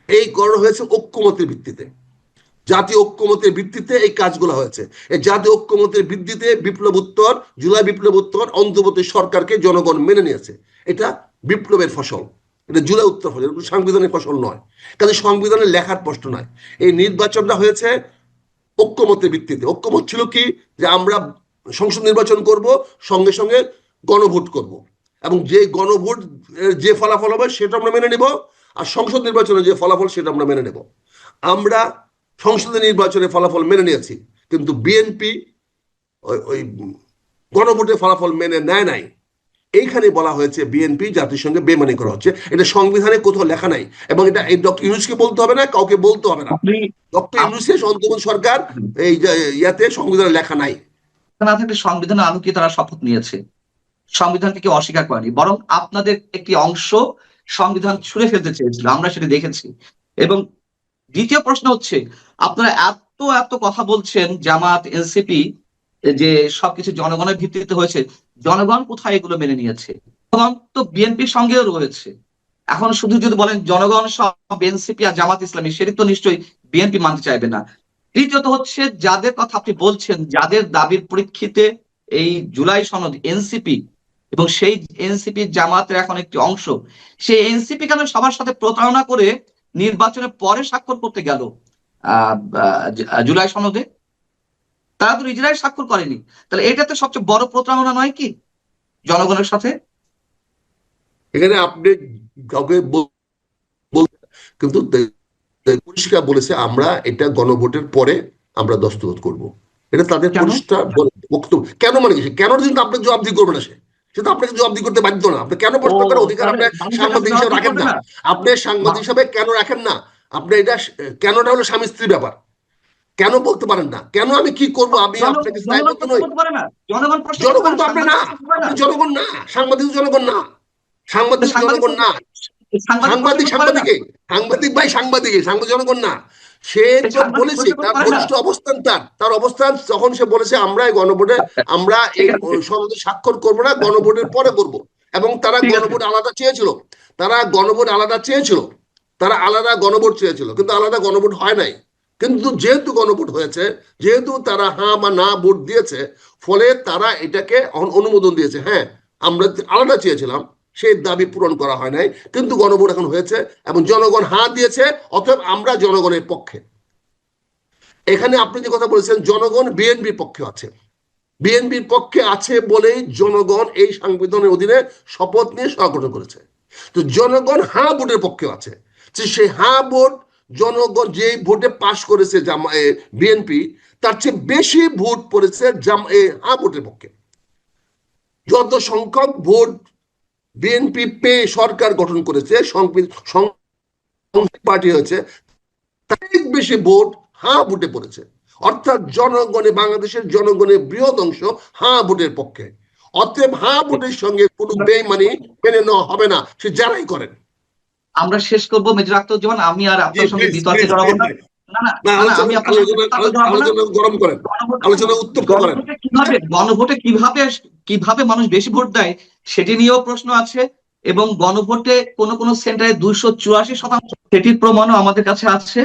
এই কারণ হয়েছে ঐক্যমতের ভিত্তিতে, জাতীয় ঐক্যমতের ভিত্তিতে এই কাজগুলো হয়েছে। এই জাতীয় ঐক্যমতের ভিত্তিতে বিপ্লবোত্তর, জুলাই বিপ্লবোত্তর অন্তর্বর্তী সরকারকে জনগণ মেনে নিয়েছে। এটা বিপ্লবের ফসল, এটা জুলাই উত্তর ফসল, এটা সাংবিধানিক ফসল নয়। কাজে সংবিধানে লেখার প্রশ্ন নয়। এই নির্বাচনটা হয়েছে ঐক্যমতের ভিত্তিতে। ঐক্যমত ছিল কি, যে আমরা সংসদ নির্বাচন করব, সঙ্গে সঙ্গে গণভোট করব, এবং যে গণভোট যে ফলাফল হবে সেটা আমরা মেনে নেব, আর সংসদ নির্বাচনে যে ফলাফল সেটা আমরা মেনে নেব। আমরা সংসদীয় নির্বাচনের ফলাফল মেনে নিয়েছি, কিন্তু বিএনপি ওই গণভোটের ফলাফল মেনে নেয় নাই। এইখানে বলা হয়েছে বিএনপি জাতিসংঘে বেমানি করা হচ্ছে। এটা সংবিধানে কোথাও লেখা নাই, এবং এটা ডক্টর ইউনূসকে বলতে হবে না, কাউকে বলতে হবে না। ডক্টর ইউনূসের অন্তর্বর্তী সরকার এই ইয়াতে সংবিধানে লেখা নাই। না থাকলে সংবিধানের আলোকে তারা শপথ নিয়েছে, সংবিধানকে কেউ অস্বীকার করেনি, বরং আপনাদের একটি অংশ সংবিধান ছুঁড়ে ফেলতে চেয়েছিল, আমরা সেটা দেখেছি। এবং দ্বিতীয় প্রশ্ন হচ্ছে, আপনারা এত এত কথা বলছেন জামাত এনসিপি যে সবকিছু জনগণের ভিত্তিতে হয়েছে, জনগণ কোথায় এগুলো মেনে নিয়েছে? জনগণ তো বিএনপির সঙ্গেও রয়েছে। এখন শুধু যদি বলেন জনগণ সব এনসিপি আর জামাত ইসলামী, সেটি তো নিশ্চয়ই বিএনপি মানতে চাইবে না। তৃতীয়ত হচ্ছে, যাদের কথা আপনি বলছেন, যাদের দাবির পরিপ্রেক্ষিতে এই জুলাই সনদ, এনসিপি, এবং সেই এনসিপি জামাতের এখন একটি অংশ, সেই এনসিপি কেন সবার সাথে প্রতারণা করে নির্বাচনের পরে স্বাক্ষর করতে গেল জুলাই সনদে? তারা তো নিজেরাই স্বাক্ষর করেনি। তাহলে এটা তো সবচেয়ে বড় প্রতারণা নয় কি জনগণের সাথে? এখানে আপনি কাউকে কিন্তু পরিষ্কার বলেছে আমরা এটা গণভোটের পরে আমরা দস্তখত করব। এটা তাদের পরিষ্কার বক্তব্য। কেন মানে কি? কেন কিন্তু আপনি জবাবদিহি করবে না, সেটা আপনাকে জবাবদিহি করতে বাধ্য না। আপনি কেন প্রশ্ন করার অধিকার আপনার সাংবাদিক হিসেবে রাখেন না? আপনি সাংবাদিক হিসাবে কেন রাখেন না? আপনি এটা কেনটা হলো স্বামী স্ত্রীর ব্যাপার, কেন বলতে পারেন না? কেন আমি কি করবো? আমি আপনাকে দায়বদ্ধ নই। জনগণ তো আপনি না, আপনি জনগণ না, সাংবাদিক জনগণ না, সাংবাদিক জনগণ না, সাংবাদিক ভাই, সাংবাদিক জনগণ না। সে তো বলেছে তার বলিষ্ঠ অবস্থান, তার অবস্থান যখন সে বলেছে আমরা এই গণভোটে আমরা এই সনদে স্বাক্ষর করবো না, গণভোটের পরে করব। এবং তারা গণভোট আলাদা চেয়েছিল, তারা গণভোট আলাদা চেয়েছিল, তারা আলাদা গণভোট চেয়েছিল, কিন্তু আলাদা গণভোট হয় নাই। কিন্তু যেহেতু গণভোট হয়েছে, যেহেতু তারা হ্যাঁ বা না ভোট দিয়েছে, ফলে তারা এটাকে অনুমোদন দিয়েছে। হ্যাঁ, আমরা আলাদা চেয়েছিলাম, সেই দাবি পূরণ করা হয় নাই, কিন্তু গণভোট এখন হয়েছে এবং জনগণ হ্যাঁ দিয়েছে, অতএব আমরা জনগণের পক্ষে। এখানে আপনি যে কথা বলেছেন, জনগণ বিএনপির পক্ষে আছে, বিএনপির পক্ষে আছে বলেই জনগণ এই সাংবিধানের অধীনে শপথ নিয়ে সংগঠন করেছে। তো জনগণ হ্যাঁ ভোটের পক্ষে আছে, যে সেই হ্যাঁ ভোট, জনগণ যে ভোটে পাশ করেছে বিএনপি, তার চেয়ে বেশি ভোট পড়েছে হ্যাঁ ভোটের পক্ষে। যত সংখ্যক ভোট বিএনপি পেয়ে সরকার গঠন করেছে, পার্টি হয়েছে, অনেক বেশি ভোট হ্যাঁ ভোটে পড়েছে। অর্থাৎ বাংলাদেশের জনগণের বৃহৎ অংশ হ্যাঁ ভোটের পক্ষে। অতএব হ্যাঁ ভোটের সঙ্গে কোনো বেইমানি মেনে নেওয়া হবে না, সে যারাই করেন। আমরা শেষ করবো মেজর আখতারুজ্জামান, আমি আর আপনার সঙ্গে বিতর্কে জড়াবো না। না না না, না না, আমি আপনার সঙ্গে বিতর্কে জড়াবো না। আলোচনা গরম করেন, আলোচনা উত্তপ্ত করেন। গণভোটে কিভাবে কিভাবে মানুষ বেশি ভোট দেয় সেটি নিয়েও প্রশ্ন আছে, এবং গণভোটে কোন কোন সেন্টারে 284%, সেটির প্রমাণও আমাদের কাছে আছে।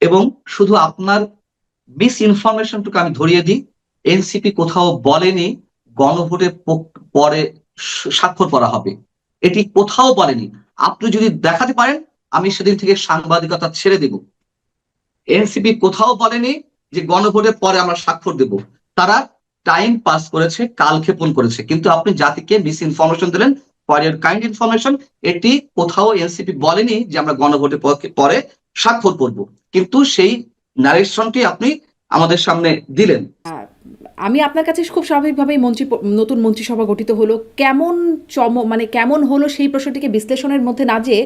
এবং শুধু আপনার মিস ইনফরমেশনটুকু আমি ধরিয়ে দিই, এনসিপি কোথাও বলেনি গণভোটে পরে স্বাক্ষর করা হবে, এটি কোথাও বলেনি। আপনি যদি দেখাতে পারেন, আমি সেদিন থেকে সাংবাদিকতা ছেড়ে দেব। এনসিপি কোথাও বলেনি যে গণভোটের পরে আমরা স্বাক্ষর দেব। তারা টাইম পাস করেছে, কালক্ষেপণ করেছে, কিন্তু আপনি জাতিকে মিস ইনফরমেশন দিলেন, ফর ইওর কাইন্ড ইনফরমেশন। এটি কোথাও এনসিপি বলেনি যে আমরা গণভোটের পরে স্বাক্ষর করব, কিন্তু সেই ন্যারেশনটি আপনি আমাদের সামনে দিলেন। আমি আপনার কাছে খুব স্বাভাবিকভাবেই নতুন মন্ত্রিসভা গঠিত হলো, কেমন মানে কেমন হলো সেই প্রশ্নটিকে বিশ্লেষণের মধ্যে না যেয়ে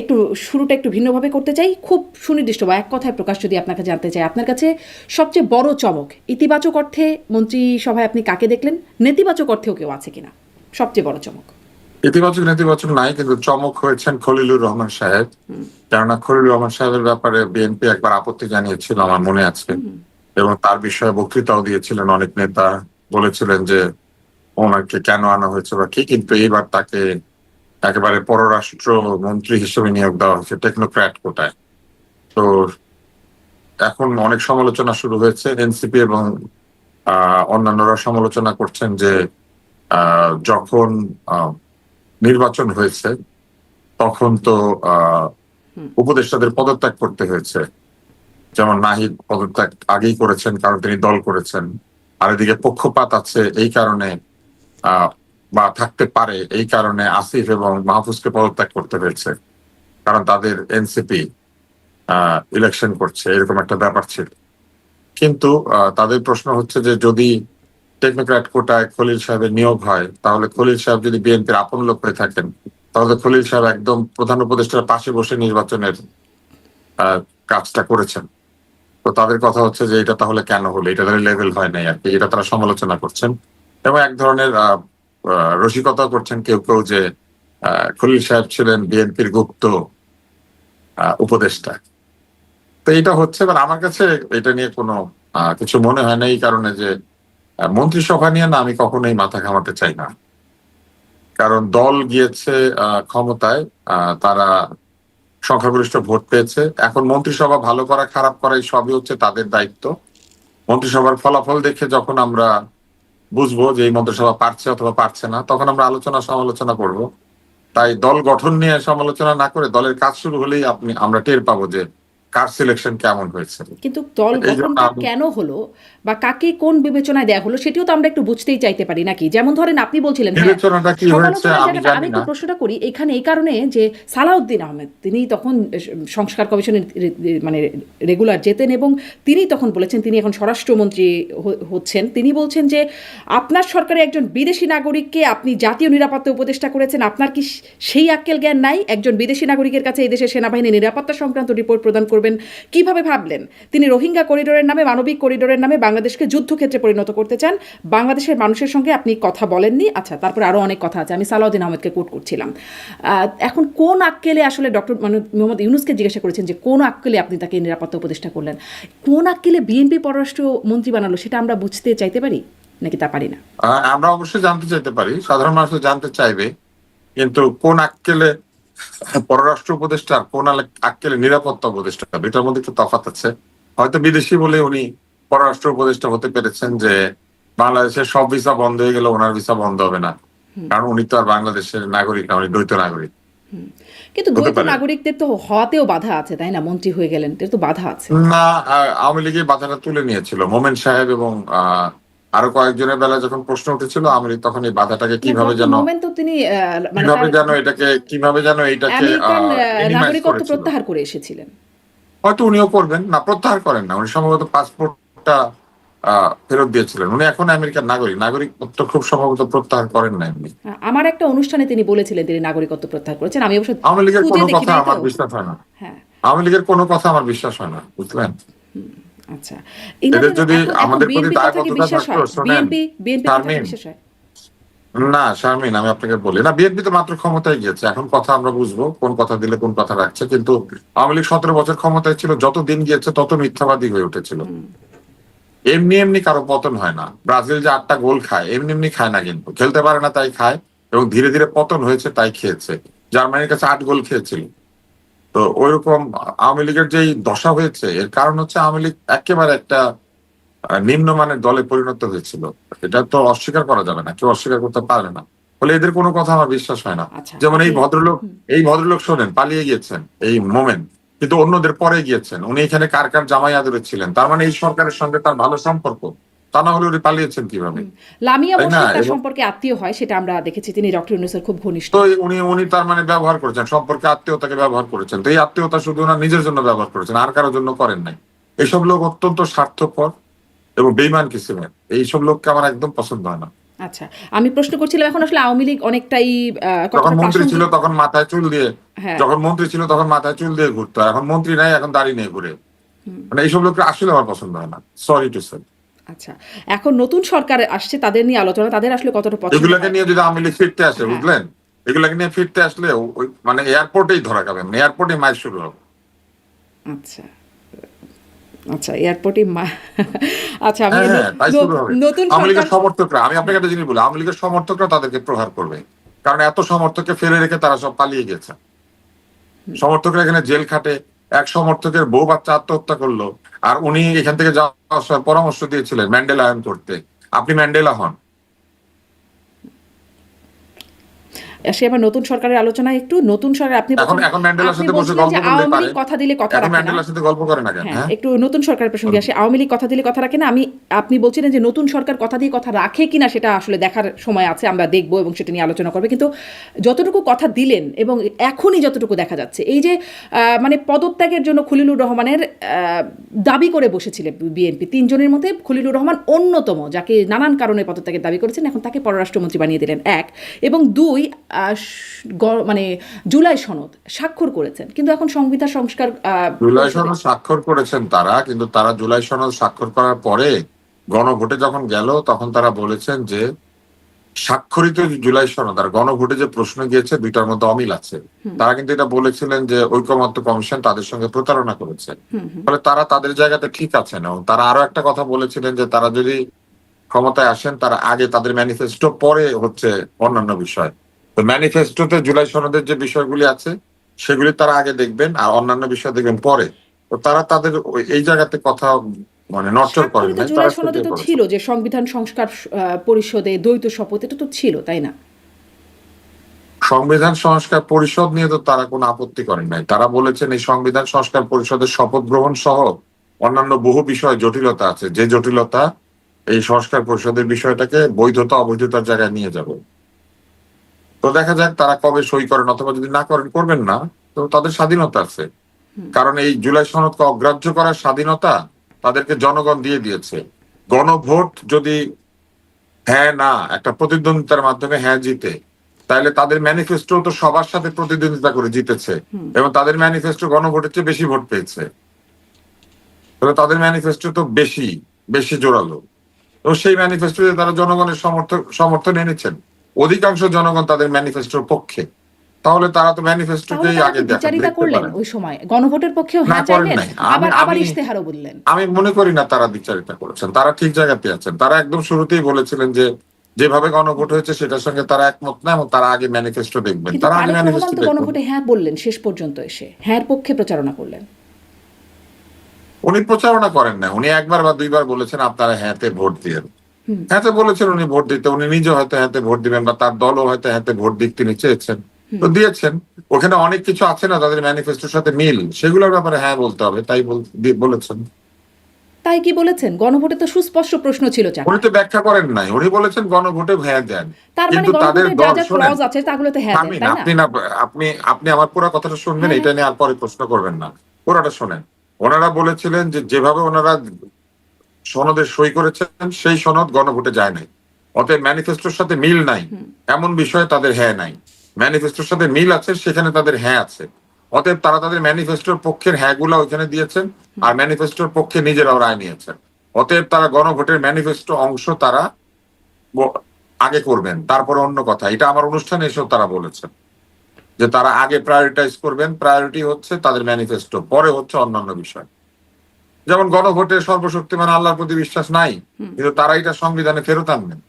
একটু শুরুটা একটু ভিন্নভাবে করতে চাই, খুব সুনির্দিষ্ট বা এক কথায় প্রকাশ যদি আপনাকে জানতে চাই, আপনার কাছে সবচেয়ে বড় চমক, ইতিবাচক অর্থে মন্ত্রিসভায় আপনি কাকে দেখলেন, নেতিবাচক অর্থেও কেউ আছে কিনা সবচেয়ে বড় চমক? ইতিবাচক নেতিবাচক নাই, কিন্তু চমক হয়েছেন খলিলুর রহমান সাহেব। কেননা খলিলুর রহমান সাহেবের ব্যাপারে বিএনপি একবার আপত্তি জানিয়েছিল, আমার মনে আছে, এবং তার বিষয়ে বক্তৃতাও দিয়েছিলেন অনেক নেতা, বলেছিলেন যে ওনাকে কেন আনা হয়েছে বা কি, কিন্তু এইবার তাকে একেবারে পররাষ্ট্র মন্ত্রী হিসেবে নিয়োগ দেওয়া হয়েছে টেকনোক্র্যাট কোটায়। তো এখন অনেক সমালোচনা শুরু হয়েছে, এনসিপি এবং অন্যান্যরা সমালোচনা করছেন যে যখন নির্বাচন হয়েছে তখন তো উপদেষ্টাদের পদত্যাগ করতে হয়েছে, যেমন নাহিদ পদত্যাগ আগেই করেছেন কারণ তিনি দল করেছেন, আর এদিকে পক্ষপাত আছে এই কারণে বা থাকতে পারে এই কারণে আসিফ এবং মাহফুজকে পদত্যাগ করতে হয়েছে, কারণ তাদের এনসিপি ইলেকশন করছে, এরকম একটা ব্যাপার ছিল। কিন্তু তাদের প্রশ্ন হচ্ছে যে যদি টেকনোক্র্যাট কোটায় খলিল সাহেবের নিয়োগ হয়, তাহলে খলিল সাহেব যদি বিএনপির আপন লোক হয়ে থাকেন, তাহলে খলিল সাহেব একদম প্রধান উপদেষ্টার পাশে বসে নির্বাচনের কাজটা করেছেন। তো তাদের কথা হচ্ছে যে এটা তাহলে কেন হলো, এটা তাদের লেভেল হয় নাই আর কি, এটা তারা সমালোচনা করছেন। এবং এক ধরনের রসিকতা করছেন কেউ কেউ যে খলিল সাহেব ছিলেন বিএনপির গুপ্ত উপদেষ্টা। তো এটা হচ্ছে, মানে আমার কাছে এটা নিয়ে কোনো কিছু মনে হয় না, এই কারণে যে মন্ত্রিসভা নিয়ে না আমি কখনোই মাথা ঘামাতে চাই না, কারণ দল গিয়েছে ক্ষমতায়, তারা সংখ্যাগরিষ্ঠ ভোট পেয়েছে। এখন মন্ত্রিসভা ভালো করা খারাপ করা এই সবই হচ্ছে তাদের দায়িত্ব। মন্ত্রিসভার ফলাফল দেখে যখন আমরা বুঝবো যে এই মন্ত্রিসভা পারছে অথবা পারছে না, তখন আমরা আলোচনা সমালোচনা করব। তাই দল গঠন নিয়ে সমালোচনা না করে দলের কাজ শুরু হলেই আমরা টের পাবো যে কার সিলেকশন কেমন হয়েছে। কিন্তু দল গঠনটা কেন হলো বা কাকে কোন বিবেচনায় দেয়া হলো সেটিও তো আমরা একটু বুঝতেই চাইতে পারি নাকি? যেমন ধরেন আপনি বলছিলেন বিবেচনাটা কি হয়েছে আমি জানি আমি না। একটু প্রশ্নটা করি এখানে এই কারণে যে সালাউদ্দিন আহমেদ তিনি তখন সংস্কার কমিশনের মানে রেগুলার যেতেন এবং তিনি তখন বলেছেন, তিনি এখন স্বরাষ্ট্রমন্ত্রী হচ্ছেন, তিনি বলছেন যে আপনার সরকারে একজন বিদেশি নাগরিককে আপনি জাতীয় নিরাপত্তা উপদেষ্টা করেছেন, আপনার কি সেই আক্কেল জ্ঞান নাই? একজন বিদেশি নাগরিকের কাছে এই দেশের সেনাবাহিনী নিরাপত্তা সংক্রান্ত রিপোর্ট প্রদান করবেন কিভাবে ভাবলেন? তিনি রোহিঙ্গা করিডোরের নামে, মানবিক করিডোরের নামে বাংলাদেশকে যুদ্ধক্ষেত্রে পরিণত করতে চান। বাংলাদেশের মানুষের সঙ্গে আপনি কথা বলেননি। আচ্ছা, তারপর আরো অনেক কথা আছে, আমি সালাউদ্দিন আহমেদকে কোট করছিলাম। এখন কোন আক্কেলে আসলে ডক্টর মোহাম্মদ ইউনূসকে জিজ্ঞাসা করেছেন যে কোন আক্কেলে আপনি তাকে নিরাপত্তা উপদেষ্টা করলেন, কোন আক্কেলে বিএনপি পররাষ্ট্র মন্ত্রী বানালো, সেটা আমরা বুঝতে চাইতে পারি নাকি তা পারি না? আমরা অবশ্যই জানতে চাইতে পারি, সাধারণ মানুষ জানতে চাইবে, কিন্তু কোন আক্কেলে পররাষ্ট্র উপদেষ্টা আর কোন আক্কেলে নিরাপত্তা উপদেষ্টা, দুইটার মধ্যে একটু তফাৎ আছে। হয়তো বিদেশি বলে উনি পররাষ্ট্র উপদেষ্টা হতে পেরেছেন যে বাংলাদেশের সব ভিসা বন্ধ হয়ে গেলে ওনার ভিসা বন্ধ হবে না, কারণ উনি তো আর বাংলাদেশের নাগরিক না, উনি দ্বৈত নাগরিক। কিন্তু হতে দ্বৈত পারে। নাগরিকদের তো হওয়াতেও বাধা আছে, তাই না? মন্ত্রী হয়ে গেলেন, এর তো বাধা আছে। না, আওয়ামী লীগের বাধাটা তুলে নিয়েছিল মোমেন সাহেব এবং আরো কয়েকজনের বেলা যখন প্রশ্ন উঠেছিল আওয়ামী লীগ তখন এই বাধাটাকে কিভাবে যেন মোমেন তো তিনি মানে কিভাবে যেন এটাকে আমেরিকান মিনিমাইজ নাগরিকত্ব করেছিল। প্রত্যাহার করে এসেছিলেন। হয়তো উনিও করবেন না, প্রত্যাহার করেন না, উনি সম্ভবত পাসপোর্টটা ফেরত দিয়েছিলেন। উনি এখন আমেরিকার নাগরিকত্ব খুব সম্ভবত প্রত্যাহার করেন না এমনি। আমার একটা অনুষ্ঠানে তিনি বলেছিলেন তিনি নাগরিকত্ব প্রত্যাহার করেছেন, আমি অবশ্য আওয়ামী লীগের খুঁজে কোনো দেখি কথা নাই আমার তো। বিশ্বাস হয় না, হ্যাঁ, আওয়ামী লীগের কোনো কথা আমার বিশ্বাস হয় না, বুঝলেন। আচ্ছা। এদের যদি এখন আমাদের প্রতি বিএনপির কথা কি দায়বদ্ধতা বিশ্বাস থাকতো, হয়? শোনেন বিএনপির কথা কি শারমিন, বিশ্বাস হয়? না শারমিন, আমি আপনাকে বলি না, বিএনপি তো মাত্র ক্ষমতায় গিয়েছে, এখন কথা আমরা বুঝবো কোন কথা দিলে কোন কথা রাখছে। কিন্তু আওয়ামী লীগ 17 বছর ক্ষমতায় ছিল, যত দিন গিয়েছে তত মিথ্যাবাদী হয়ে উঠেছিল। এমনি এমনি কারো পতন হয় না। ব্রাজিল যে 8টা গোল খায় এমনি এমনি খায় না, কিন্তু খেলতে পারে না তাই খায়, এবং ধীরে ধীরে পতন হয়েছে তাই খেয়েছে। জার্মানির কাছে 8 গোল খেয়েছিল। তো ওইরকম আওয়ামী লীগের যেই দশা হয়েছে এর কারণ হচ্ছে আওয়ামী লীগ একেবারে একটা নিম্নমানের দলে পরিণত হয়েছিল। এটা তো অস্বীকার করা যাবে না, কেউ অস্বীকার করতে পারে না। ফলে এদের কোনো কথা আমার বিশ্বাস হয় না। আচ্ছা, যেমন আপনি এই ভদ্রলোক শোনেন পালিয়ে গিয়েছেন, এই মোমেন্ট, কিন্তু অন্যদের পরে গিয়েছেন। উনি এখানে কার কার জামাই আদরে ছিলেন, তার মানে এই সরকারের সঙ্গে তার ভালো সম্পর্ক, তা না হলে উনি পালিয়েছেন কিভাবে, লামিয়া তাই না? মোর্শেদ তার এবং সম্পর্কে আত্মীয় হয়, সেটা আমরা দেখেছি, তিনি ডক্টর ইউনূসের খুব ঘনিষ্ঠ। তো উনি তার মানে ব্যবহার করেছেন, সম্পর্কে আত্মীয়তাকে ব্যবহার করেছেন। তো এই আত্মীয়তা শুধু ওনার নিজের জন্য ব্যবহার করেছেন, আর কারোর জন্য করেন নাই। এইসব লোক অত্যন্ত স্বার্থপর এবং বেইমান কিসিমের, এইসব লোককে আমার একদম পছন্দ হয় না। আচ্ছা, আমি প্রশ্ন করছিলাম এখন আসলে আওয়ামী লীগ অনেকটাই যখন কতটা মন্ত্রী ছিল প্রাসঙ্গিক। তখন মাথায় চুল দিয়ে, হ্যাঁ, যখন মন্ত্রী ছিল তখন মাথায় চুল দিয়ে ঘুরতো, এখন মন্ত্রী নাই, এখন দাড়ি নিয়ে ঘুরে। মানে এইসব লোককে আসলে আমার পছন্দ হয় না, সরি টু সে। আচ্ছা। এখন নতুন সরকার আসছে, তাদের নিয়ে আলোচনা, তাদের আসলে কতটা পছন্দ এগুলাকে হয়? নিয়ে যদি আওয়ামী লীগ ফিরতে আসে, হ্যাঁ, বুঝলেন, এগুলাকে নিয়ে ফিরতে আসলে মানে এয়ারপোর্টেই ধরা খাবেন, এয়ারপোর্টে মাইর শুরু হবে। আচ্ছা আচ্ছা, এয়ারপোর্টে আচ্ছা, আমি হ্যাঁ, তাই শুরু হবে। নতুন আওয়ামী সরকার। লীগের সমর্থকরা, আমি আপনাকে একটা জিনিস বলি, আওয়ামী লীগের সমর্থকরা তাদেরকে প্রহার করবে, কারণ এত সমর্থককে ফেলে রেখে তারা সব পালিয়ে গেছে। সমর্থকরা এখানে জেল খাটে। এক সমর্থকের বউ বাচ্চা আত্মহত্যা করলো, আর উনি এখান থেকে যাওয়ার সময় পরামর্শ দিয়েছিলেন ম্যান্ডেলায়ন করতে। আপনি ম্যান্ডেলা হন। সে আবার নতুন সরকারের আলোচনা, একটু নতুন সরকার আপনি এখন ম্যান্ডেলার সাথে বসে বলছিলেন গল্প যে করলেই আওয়ামী পারে। লীগ কথা দিলে কথা এখন রাখে না। ম্যান্ডেলার সাথে গল্প করে না কেন? হ্যাঁ, হ্যাঁ, একটু নতুন সরকারের প্রসঙ্গে আসে, আওয়ামী লীগ কথা দিলে কথা রাখে না। আপনি বলছিলেন যে নতুন সরকার কথা দিয়ে কথা রাখে কিনা সেটা আসলে দেখার সময় আছে, আমরা দেখবো এবং সেটা নিয়ে আলোচনা করবে। কিন্তু যতটুকু কথা দিলেন এবং এখনই যতটুকু দেখা যাচ্ছে, এই যে মানে পদত্যাগের জন্য খলিলুর রহমানের দাবি করে বসেছিলেন বিএনপি, 3 জনের মধ্যে খলিলুর রহমান অন্যতম, যাকে নানান কারণে পদত্যাগের দাবি করেছেন, এখন তাকে পররাষ্ট্রমন্ত্রী বানিয়ে দিলেন। 1 এবং 2 মানে জুলাই সনদ স্বাক্ষর করেছেন, কিন্তু এখন সংবিধান সংস্কার জুলাই সনদ স্বাক্ষর করেছেন তারা, কিন্তু তারা জুলাই সনদ স্বাক্ষর করার পরে গণভোটে যখন গেল তখন তারা বলেছেন যে স্বাক্ষরিত জুলাই সনদ আর গণভোটে যে প্রশ্ন গিয়েছে দুইটার মধ্যে অমিল আছে। তারা কিন্তু এটা বলেছিলেন যে ঐকমত্য কমিশন তাদের সঙ্গে প্রতারণা করেছে। ফলে তারা তাদের জায়গাতে ঠিক আছেন, এবং তারা আরো একটা কথা বলেছিলেন যে তারা যদি ক্ষমতায় আসেন তারা আগে তাদের ম্যানিফেস্টো, পরে হচ্ছে অন্যান্য বিষয়। তো ম্যানিফেস্টোতে জুলাই সনদের যে বিষয়গুলি আছে সেগুলি তারা আগে দেখবেন, আর অন্যান্য বিষয় দেখবেন পরে। তো তারা তাদের এই জায়গাতে কথা মানে নড়চড় করেন স্বাক্ষরিত নাই, জুলাই তারা সনদে সেটাই তো করেছে। ছিল যে সংবিধান সংস্কার পরিষদে দ্বৈত শপথ, এটা তো ছিল, তাই না? সংবিধান সংস্কার পরিষদ নিয়ে তো তারা কোনো আপত্তি করেন নাই। তারা বলেছেন এই সংবিধান সংস্কার পরিষদের শপথ গ্রহণ সহ অন্যান্য বহু বিষয় জটিলতা আছে, যে জটিলতা এই সংস্কার পরিষদের বিষয়টাকে বৈধতা অবৈধতার জায়গায় নিয়ে যাবে। তো দেখা যাক তারা কবে সই করেন, অথবা যদি না করেন, করবেন না, তো তাদের স্বাধীনতা আছে। কারণ এই জুলাই সনদকে অগ্রাহ্য করার স্বাধীনতা তাদেরকে জনগণ দিয়ে দিয়েছে। গণভোট যদি হ্যাঁ না একটা প্রতিদ্বন্দ্বিতার মাধ্যমে হ্যাঁ জিতে, তাহলে তাদের ম্যানিফেস্টো তো সবার সাথে প্রতিদ্বন্দ্বিতা করে জিতেছে, এবং তাদের ম্যানিফেস্টো গণভোটের চেয়ে বেশি ভোট পেয়েছে। তাহলে তাদের ম্যানিফেস্টো তো বেশি বেশি জোরালো, এবং সেই ম্যানিফেস্টো তারা জনগণের সমর্থন এনেছেন। অধিকাংশ জনগণ তাদের ম্যানিফেস্টোর পক্ষে। তাহলে তারা তো তাহলে ম্যানিফেস্টোকেই তারা আগে কি বিচারিতা দেখতে করলেন পারেন। ওই সময়? গণভোটের পক্ষেও না, হ্যাঁ করেন চাইলেন, নাই। আবার ইশতেহারও বললেন। আমি মনে করি না তারা বিচারিতা করেছেন, তারা ঠিক জায়গাতে আছেন। তারা একদম শুরুতেই বলেছিলেন যে যেভাবে গণভোট হয়েছে সেটার সঙ্গে তারা একমত না, এবং তারা আগে ম্যানিফেস্টো দেখবেন, কিন্তু তারা আগে তারেক রহমান ম্যানিফেস্টো তো দেখবেন। গণভোটে হ্যাঁ বললেন, শেষ পর্যন্ত এসে হ্যাঁর পক্ষে প্রচারণা করলেন। উনি প্রচারণা করেন না, উনি একবার বা দুইবার বলেছেন আপনারা হ্যাঁতে ভোট দিয়েন। হ্যাঁতে বলেছেন উনি ভোট দিতে, উনি নিজে হয়তো হ্যাঁতে ভোট দিবেন বা তার দলও হয়তো হ্যাঁতে ভোট দিক তিনি চেয়েছেন, তো দিয়েছেন। ওখানে অনেক কিছু আছে না তাদের ম্যানিফেস্টোর সাথে মিল, সেগুলোর ব্যাপারে হ্যাঁ বলতে হবে, তাই বলেছেন। তাই কি বলেছেন? গণভোটে তো সুস্পষ্ট প্রশ্ন ছিল উনি চারটা। তো ব্যাখ্যা করেন নাই, উনি বলেছেন গণভোটে হ্যাঁ দেন, তার মানে কিন্তু তাদের গণভোটে যা দল, যা শোনেন, ক্লজ আছে তাগুলোতে হ্যাঁ দেন, থামিন, তাই না? আপনি না, আপনি আমার পুরো কথাটা শুনবেন, হ্যাঁ, এটা নিয়ে আর পরে প্রশ্ন করবেন না, পুরোটা শোনেন। ওনারা বলেছিলেন যে যেভাবে ওনারা সনদে সই করেছেন সেই সনদ গণভোটে যায় নাই, অতএব ম্যানিফেস্টোর সাথে মিল নাই এমন বিষয়ে তাদের হ্যাঁ নাই। ম্যানিফেস্টোর সাথে মিল আছে সেখানে তাদের হ্যাঁ আছে, অতএব তারা তাদের ম্যানিফেস্টোর পক্ষের হ্যাঁ গুলা ওইখানে দিয়েছেন, আর ম্যানিফেস্টোর পক্ষে নিজেরাও রায় নিয়েছেন। অতএব তারা গণভোটের ম্যানিফেস্টো অংশ তারা ব- আগে করবেন, তারপরে অন্য কথা। এটা আমার অনুষ্ঠানে এসেও তারা বলেছেন যে তারা আগে প্রায়োরিটাইজ করবেন, প্রায়োরিটি হচ্ছে তাদের ম্যানিফেস্টো, পরে হচ্ছে অন্যান্য বিষয়। যেমন গণভোটে সর্বশক্তিমান আল্লাহর প্রতি বিশ্বাস নাই, কিন্তু তারা এটা সংবিধানে ফেরত আনবেন,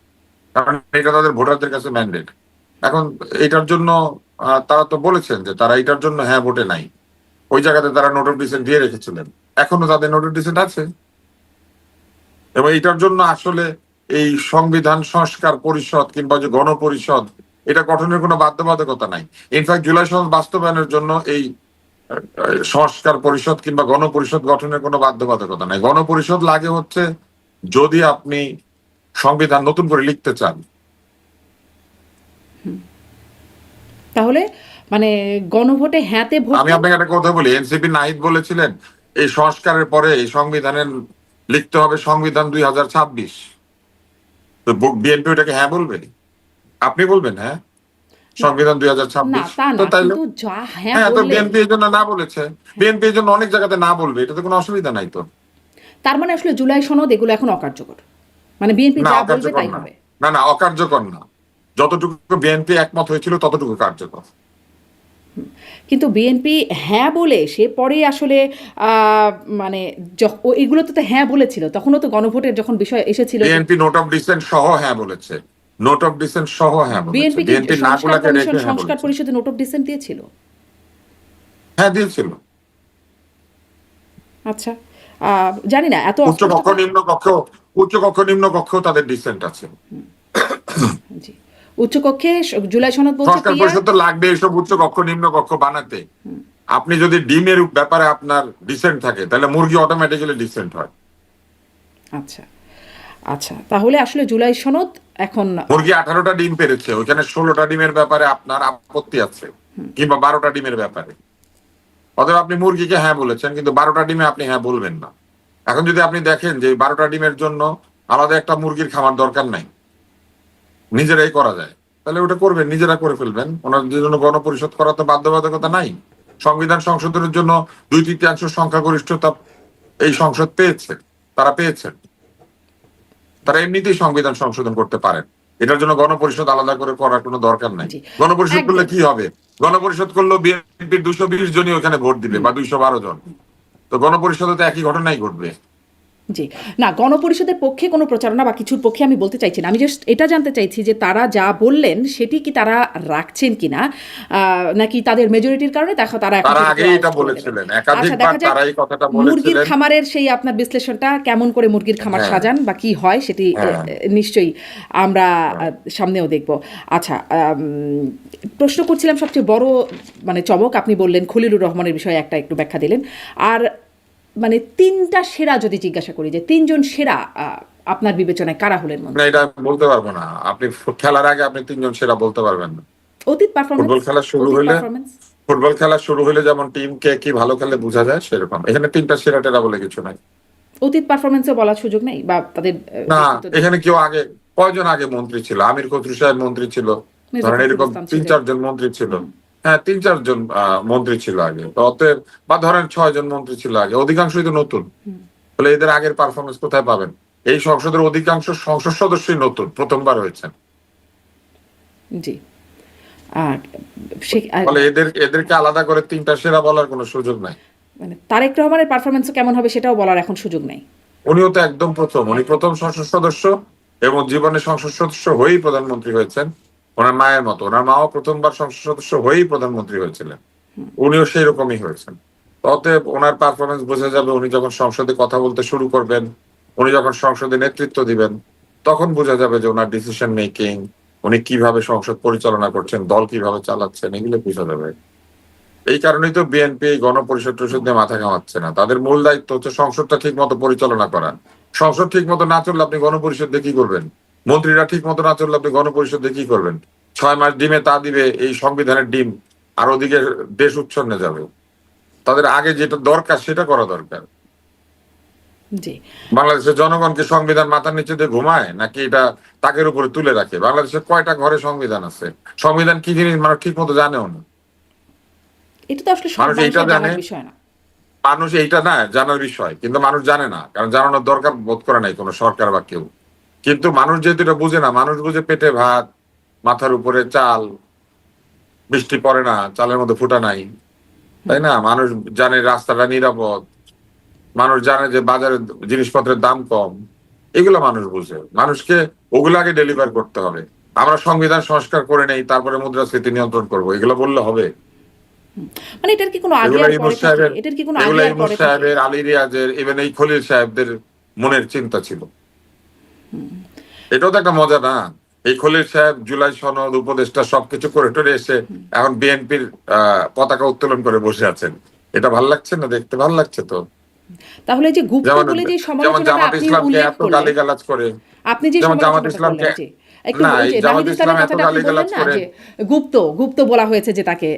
কারণ এটা তাদের ভোটারদের কাছে ম্যান্ডেট। এখন এটার জন্য তারা তো বলেছেন যে তারা এটার জন্য হ্যাঁ ভোটে নাই, ওই জায়গাতে তারা নোট অফ ডিসেন্ট দিয়ে রেখেছিলেন, এখনো তাদের নোট অফ ডিসেন্ট আছে। এবং এটার জন্য আসলে এই সংবিধান সংস্কার পরিষদ কিংবা যে গণপরিষদ, এটা গঠনের কোনো বাধ্যবাধকতা নাই। ইনফ্যাক্ট জুলাই সনদ বাস্তবায়নের জন্য এই সংস্কার পরিষদ কিংবা গণপরিষদ গঠনের কোনো বাধ্যবাধকতা নাই। গণপরিষদ লাগে হচ্ছে যদি আপনি সংবিধান নতুন করে লিখতে চান। তাহলে মানে গণভোটে হ্যাঁতে ভোট আমি দেন। আপনাকে একটা কথা বলি, এনসিপি নাহিদ বলেছিলেন এই সংস্কারের পরে এই সংবিধানের লিখতে হবে সংবিধান 2026। তো বিএনপি ওটাকে হ্যাঁ বলবে? আপনি বলবেন হ্যাঁ সংবিধান না 2026? তা তো না, তাইলে কিন্তু যা হ্যাঁ হ্যাঁ, তো বললেন, বিএনপি এই জন্য না বলেছে, বিএনপি এই জন্য অনেক জায়গাতে না বলবে, এটাতে কোনো অসুবিধা নাই তো। তার মানে আসলে জুলাই সনদ এগুলো এখন অকার্যকর, মানে বিএনপি না যা বলবে অকার্যকর তাই না, হবে। না না অকার্যকর না, যতটুকু বিএনপি একমত হয়েছিল ততটুকু কার্যকর। কিন্তু বিএনপি হ্যাঁ বলে সে পরে আসলে আহ, মানে এগুলোতে তো হ্যাঁ বলেছিল, তখনও তো গণভোটের যখন বিষয় এসেছিল যে বিএনপি নোট অফ ডিসেন্ট সহ হ্যাঁ বলেছে, নোট অফ ডিসেন্ট সহ হ্যাঁ বলেছে, বিএনপি কি বিএনপি না সংস্কার গুলাকে কমিশন, রেখে হ্যাঁ সংস্কার বলেছে। পরিষদে নোট অফ ডিসেন্ট দিয়েছিল? হ্যাঁ দিয়েছিল। আচ্ছা, জানি না এত উচ্চ অস্পষ্ট কক্ষ নিম্ন কক্ষ, উচ্চ কক্ষ নিম্ন কক্ষ তাদের ডিসেন্ট আছে। জি, উচ্চকক্ষে জুলাই সনদ বলছে সংস্কার পিয়ার। পরিষদ তো লাগবে এইসব উচ্চ কক্ষ নিম্ন কক্ষ বানাতে। আপনি যদি ডিমের ব্যাপারে আপনার ডিসেন্ট থাকে তাহলে মুরগি অটোমেটিক্যালি ডিসেন্ট হয়। আচ্ছা আচ্ছা, তাহলে আসলে জুলাই সনদ এখন মুরগি 18টা ডিম পেরেছে, ওইখানে 16টা ডিমের ব্যাপারে আপনার আপত্তি আছে, কিংবা 12টা ডিমের ব্যাপারে, অথবা আপনি মুরগিকে হ্যাঁ বলেছেন কিন্তু 12টা ডিমে আপনি হ্যাঁ বলবেন না। এখন যদি আপনি দেখেন যে 12টা ডিমের জন্য আলাদা একটা মুরগির খামার দরকার নাই, নিজেরাই করা যায়, তাহলে ওটা করবেন, নিজেরা করে ফেলবেন, ওনাদের জন্য গণপরিষদ করা তো বাধ্যবাধকতা নাই। সংবিধান সংশোধনের জন্য 2/3 সংখ্যাগরিষ্ঠতা এই সংসদ পেয়েছে, তারা পেয়েছেন, তারা এমনিতেই সংবিধান সংশোধন করতে পারেন, এটার জন্য গণপরিষদ আলাদা করে করার কোনো দরকার নাই। জি গণপরিষদ করলে একদম কি হবে? গণপরিষদ করলেও বিএনপির 220 জনই ওখানে ভোট দিবে বা 212 জন, তো গণপরিষদে তো একই ঘটনাই ঘটবে। জি, না গণপরিষদের পক্ষে কোনো প্রচারণা বা কিছুর পক্ষে আমি বলতে চাইছি না, আমি জাস্ট এটা জানতে চাইছি যে তারা যা বললেন সেটি কি তারা রাখছেন কিনা, নাকি তাদের মেজরিটির কারণে তারা এখন তারা সেটাকে আগেই এটা oust করে দেবেন। বলেছিলেন, আচ্ছা, একাধিকবার দেখা যাক তারা এই কথাটা মুরগির বলেছিলেন। খামারের সেই আপনার বিশ্লেষণটা কেমন করে মুরগির খামার হ্যাঁ সাজান বা কি হয় সেটি হ্যাঁ নিশ্চয়ই আমরা সামনেও দেখব। আচ্ছা, প্রশ্ন করছিলাম সবচেয়ে বড় মানে চমক, আপনি বললেন খলিলুর রহমানের বিষয়ে একটা একটু ব্যাখ্যা দিলেন। আর মানে তিনটা সেরা যদি জিজ্ঞাসা করি যে তিনজন সেরা আপনার বিবেচনায় কারা হলেন মনে না, এটা বলতে পারবো না, আপনি খেলার আগে আপনি 3 জন সেরা বলতে পারবেন না। অতীত পারফরমেন্স? ফুটবল খেলা শুরু অতীত হলে, পারফরমেন্স ফুটবল খেলা শুরু হলে যেমন টিম কে কি ভালো খেলে বোঝা যায়, সেরকম এখানে 3টা সেরা টেরা বলে কিছু নাই। অতীত পারফরমেন্সও বলার সুযোগ নেই বা তাদের না, ব্যক্তিত্ব দিয়ে? এখানে কেউ আগে, কয়জন আগে মন্ত্রী ছিল? আমির খসরু সাহেব মন্ত্রী ছিল, মির্জা ধরেন ফখরুল এরকম ইসলাম 3-4 ছিলেন। জন মন্ত্রী ছিল। হ্যাঁ 3-4 জন মন্ত্রী ছিল আগে, তো অতএব, বা ধরেন 6 জন মন্ত্রী ছিল আগে, অধিকাংশই তো নতুন। তাহলে এদের আগের পারফরমেন্স কোথায় পাবেন? এই সংসদের অধিকাংশ সংসদ সদস্যই নতুন, প্রথমবার হয়েছেন। জি, আর ফলে এদেরকে আলাদা করে 3টা সেরা বলার কোনো সুযোগ নাই। মানে তারেক রহমানের পারফরমেন্সও কেমন হবে সেটাও বলার এখন সুযোগ নেই। উনিও তো একদম প্রথম, উনি প্রথম সংসদ সদস্য, এবং জীবনে সংসদ সদস্য হয়েই প্রধানমন্ত্রী হয়েছেন। ওনার মায়ের মতো, ওনার মাও প্রথমবার সংসদ সদস্য হয়েই প্রধানমন্ত্রী হয়েছিলেন, উনিও সেই রকমই হয়েছেন। অতএব ওনার পারফরমেন্স বোঝা যাবে উনি যখন সংসদে কথা বলতে শুরু করবেন, উনি যখন সংসদে নেতৃত্ব দিবেন, তখন বোঝা যাবে যে ওনার ডিসিশন মেকিং, উনি কিভাবে সংসদ পরিচালনা করছেন, দল কিভাবে চালাচ্ছেন, এগুলো বোঝা যাবে। এই কারণেই তো বিএনপি গণপরিষদ টরিষদ নিয়ে মাথা ঘামাচ্ছে না। তাদের মূল দায়িত্ব হচ্ছে সংসদটা ঠিক মতো পরিচালনা করা। সংসদ ঠিক মতো না চললে আপনি গণপরিষদ দিয়ে কি করবেন? মন্ত্রীরা ঠিক মতো না চললে আপনি গণপরিষদ দিয়ে কি করবেন? 6 মাস ডিমে তা দিবে এই সংবিধানের ডিম, আর ওদিকে দেশ উচ্ছন্নে যাবে। তাদের আগে যেটা দরকার সেটা করা দরকার। জি। বাংলাদেশের জনগণকে সংবিধান মাথার নিচে দিয়ে ঘুমায় নাকি এটা তাকের উপরে তুলে রাখে? বাংলাদেশের কয়টা ঘরে সংবিধান আছে? সংবিধান কি জিনিস মানুষ ঠিক মতো জানেও না। এটা তো আসলে সব মানুষ এইটা মানুষের জানে, জানার বিষয় না। মানুষ এইটা না জানার বিষয়, কিন্তু মানুষ জানে না, কারণ জানানোর দরকার বোধ করে নাই কোনো সরকার বা কেউ। কিন্তু মানুষ যেহেতু এটা বুঝে না, মানুষ বুঝে পেটে ভাত, মাথার উপরে চাল, বৃষ্টি পড়ে না, চালের মধ্যে ফুটা নাই, তাই না? মানুষ জানে রাস্তাটা নিরাপদ, মানুষ জানে যে বাজারে জিনিসপত্রের দাম কম, এগুলো মানুষ বুঝে। মানুষকে ওগুলো আগে ডেলিভার করতে হবে। আমরা সংবিধান সংস্কার করে নেই, তারপরে মুদ্রাস্ফীতি নিয়ন্ত্রণ করবো, এগুলো বললে হবে? মানে এটার কি কোনো আগে এগুলো আর ইউনূস পরে থাকে? সাহেবের, এটার কি কোনো এগুলো আগে আর ইউনূস পরে থাকে? সাহেবের, আলী রিয়াজের, ইভেন এই খলিল সাহেবদের মনের চিন্তা ছিল। এটাও তো একটা মজা না? এই খলিল সাহেব জুলাই সনদ, উপদেষ্টা সবকিছু করে টরে এসে এখন বিএনপির পতাকা উত্তোলন করে বসে আছেন। এটা ভাল লাগছে না? দেখতে ভাল লাগছে তো। তাহলে এই যে গুপ্ত যেমন বলে যে যেমন সমালোচনাটা জামাত আপনি ইসলামকে উল্লেখ এত করলেন, গালিগালাজ করে, আপনি যে যেমন জামাত সমালোচনাটা ইসলামকে, করলেন, যে একটু না ওই এই যে জামাত নাহিদ ইসলাম ইসলামের এত কথাটা আপনি বললেন গালিগালাজ না, করে, যে গুপ্ত গুপ্ত বলা হয়েছে যে তাকে,